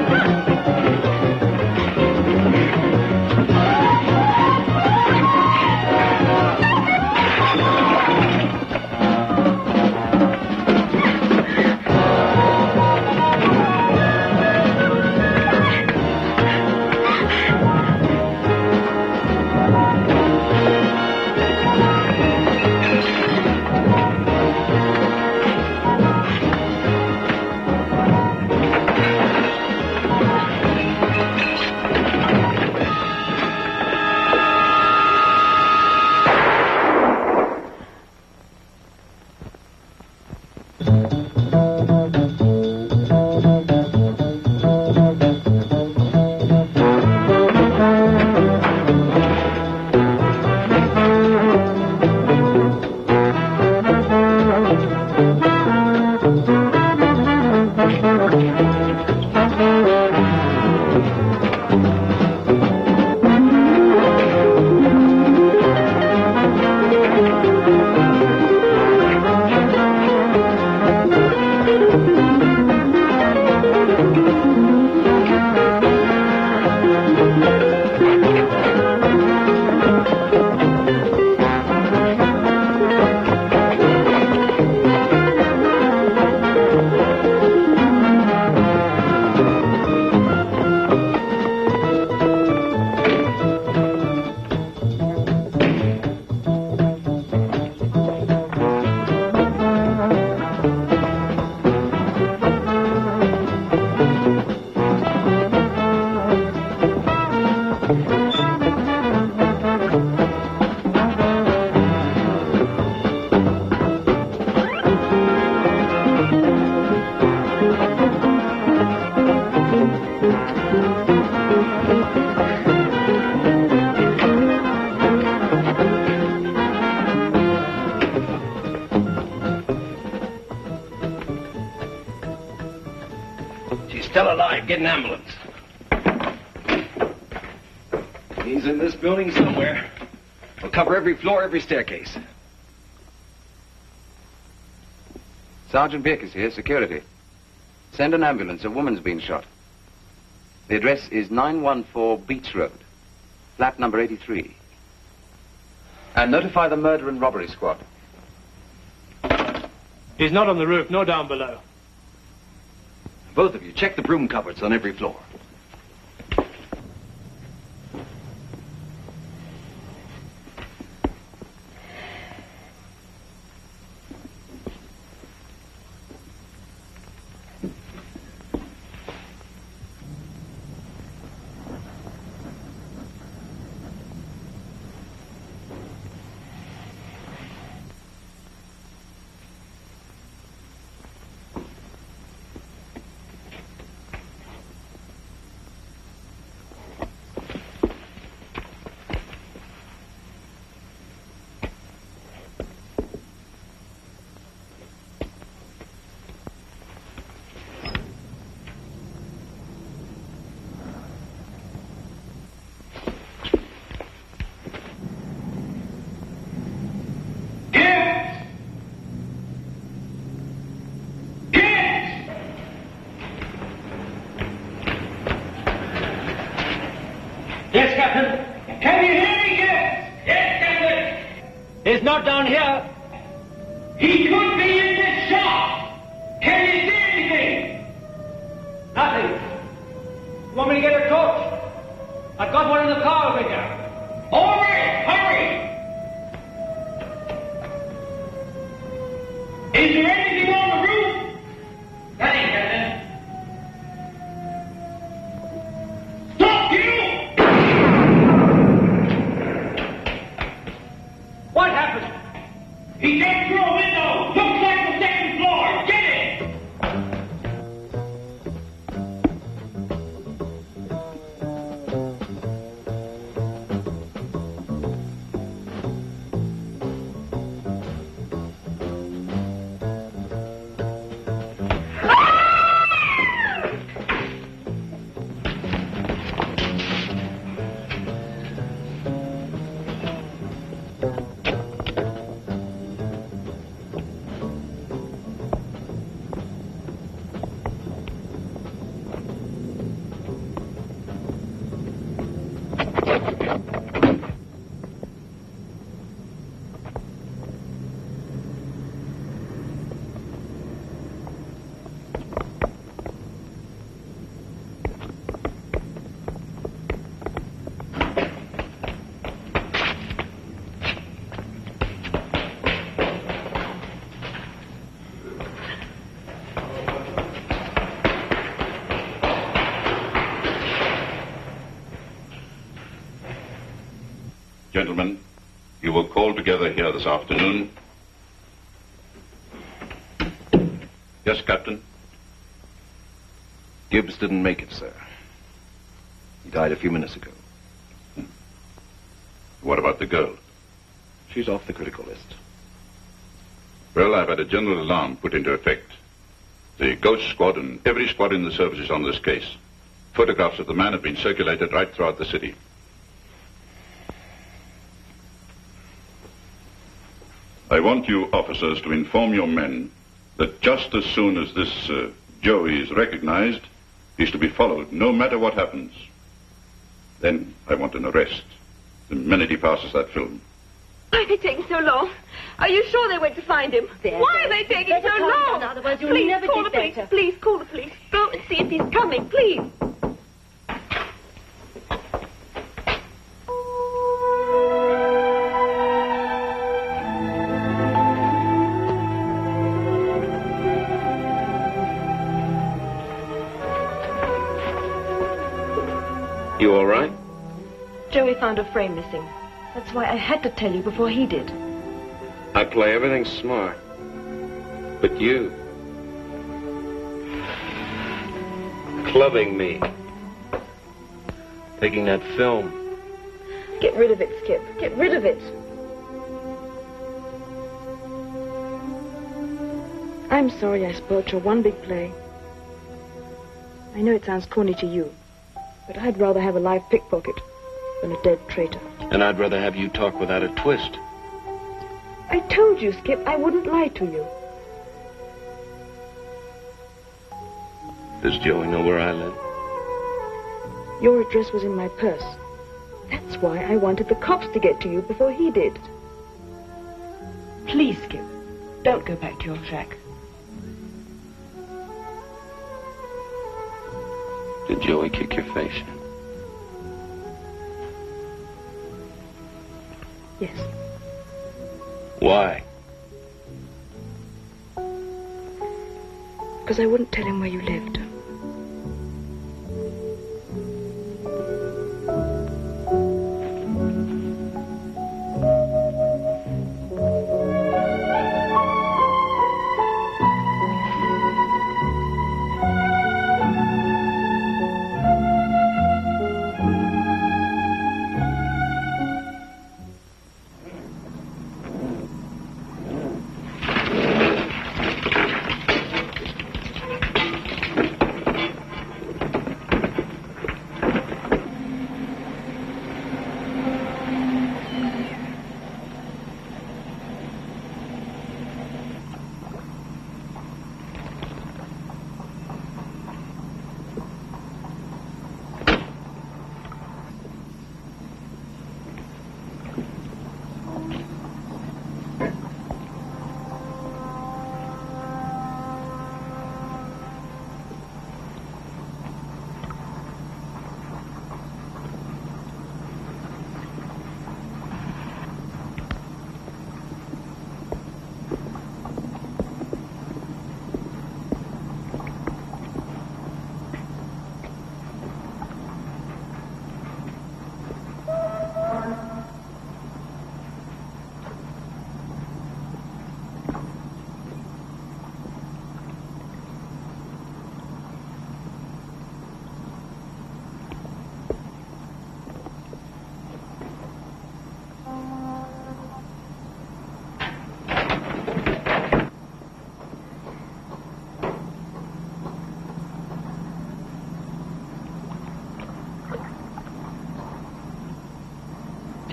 Still alive. Get an ambulance. He's in this building somewhere. We'll cover every floor, every staircase. Sergeant Birk is here, security. Send an ambulance. A woman's been shot. The address is 914 Beach Road, flat number 83. And notify the murder and robbery squad. He's not on the roof, nor down below. Both of you, check the broom cupboards on every floor. Yes, Captain. Can you hear me, Yes? Yes, Captain. He's not down here. He could be in this shop. Can you see anything? Nothing. You want me to get a torch? I've got one in the car over here. All right, hurry. Is there anything on the roof? Nothing, Captain. Stop, you! What happened? He came through a window. Looks like the second floor. Get it! Gentlemen, you were called together here this afternoon. Yes, Captain? Gibbs didn't make it, sir. He died a few minutes ago. What about the girl? She's off the critical list. Well, I've had a general alarm put into effect. The Ghost Squad and every squad in the service is on this case. Photographs of the man have been circulated right throughout the city. I want you officers to inform your men that just as soon as this Joey is recognized, he's to be followed, no matter what happens. Then I want an arrest the minute he passes that film. Why are they taking so long? Are you sure they went to find him? Why are they taking so long? Otherwise you'll Please never call get the police. better. Please call the police. Go and see if he's coming, please. You all right? Joey found a frame missing. That's why I had to tell you before he did. I play everything smart. But you... clubbing me. Taking that film. Get rid of it, Skip. Get rid of it. I'm sorry I spoilt your one big play. I know it sounds corny to you, but I'd rather have a live pickpocket than a dead traitor. And I'd rather have you talk without a twist. I told you, Skip, I wouldn't lie to you. Does Joey know where I live? Your address was in my purse. That's why I wanted the cops to get to you before he did. Please, Skip, don't go back to your shack. Did Joey kick your face in? Yes. Why? Because I wouldn't tell him where you lived.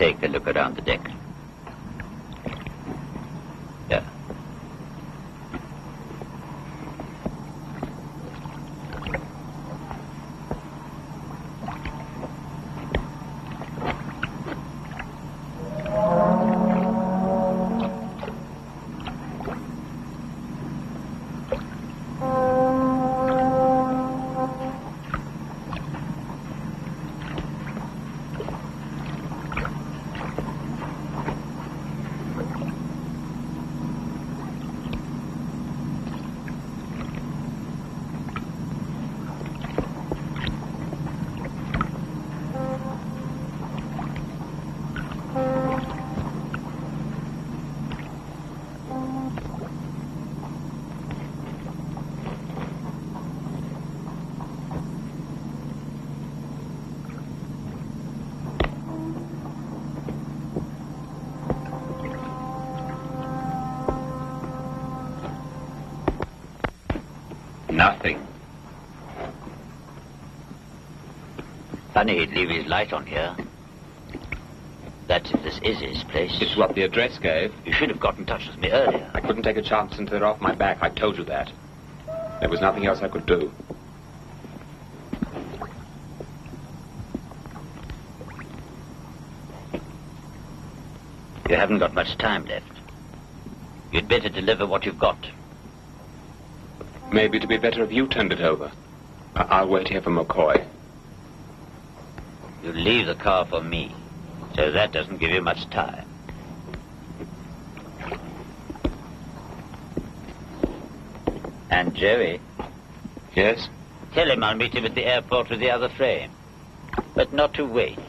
take a look around the deck. Yeah. Nothing. Funny he'd leave his light on here. That's if this is his place. It's what the address gave. You should have got in touch with me earlier. I couldn't take a chance until they're off my back. I told you that. There was nothing else I could do. You haven't got much time left. You'd better deliver what you've got. Maybe it'd be better if you turned it over. I'll wait here for McCoy. You leave the car for me, so that doesn't give you much time. And Joey? Yes? Tell him I'll meet him at the airport with the other frame. But not to wait.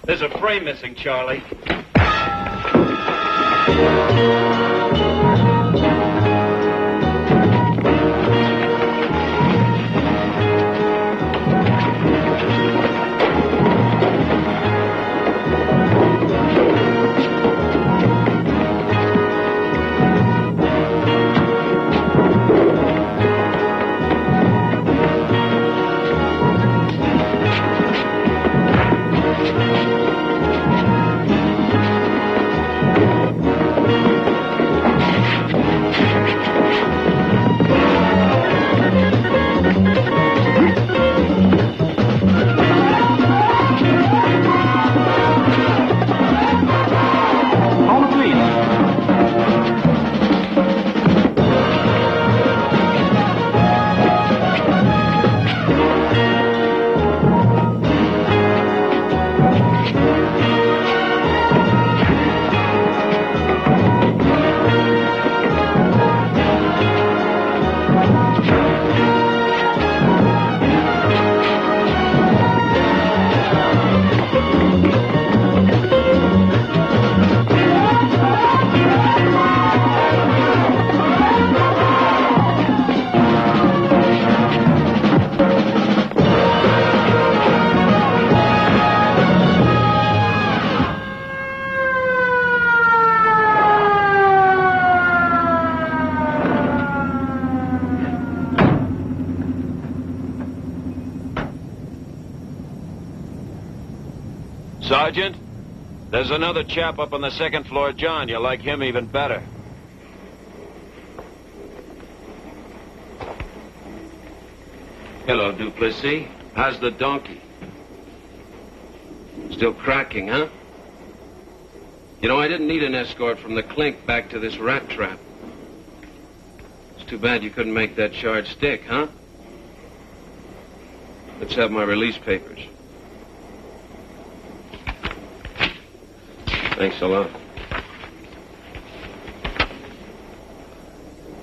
There's a frame missing, Charlie. Sergeant, there's another chap up on the second floor, John. You like him even better. Hello, Duplessis. How's the donkey? Still cracking, huh? You know, I didn't need an escort from the clink back to this rat trap. It's too bad you couldn't make that charge stick, huh? Let's have my release papers. Thanks a lot.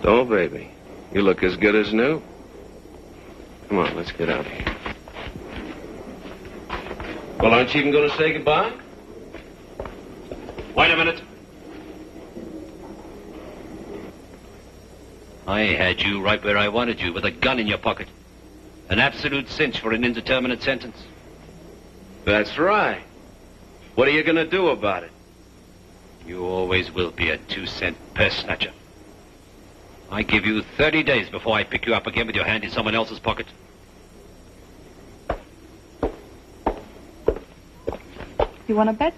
Oh, baby. You look as good as new. Come on, let's get out of here. Well, aren't you even going to say goodbye? Wait a minute. I had you right where I wanted you, with a gun in your pocket. An absolute cinch for an indeterminate sentence. That's right. What are you going to do about it? You always will be a 2-cent purse snatcher. I give you 30 days before I pick you up again with your hand in someone else's pocket. You want to bet?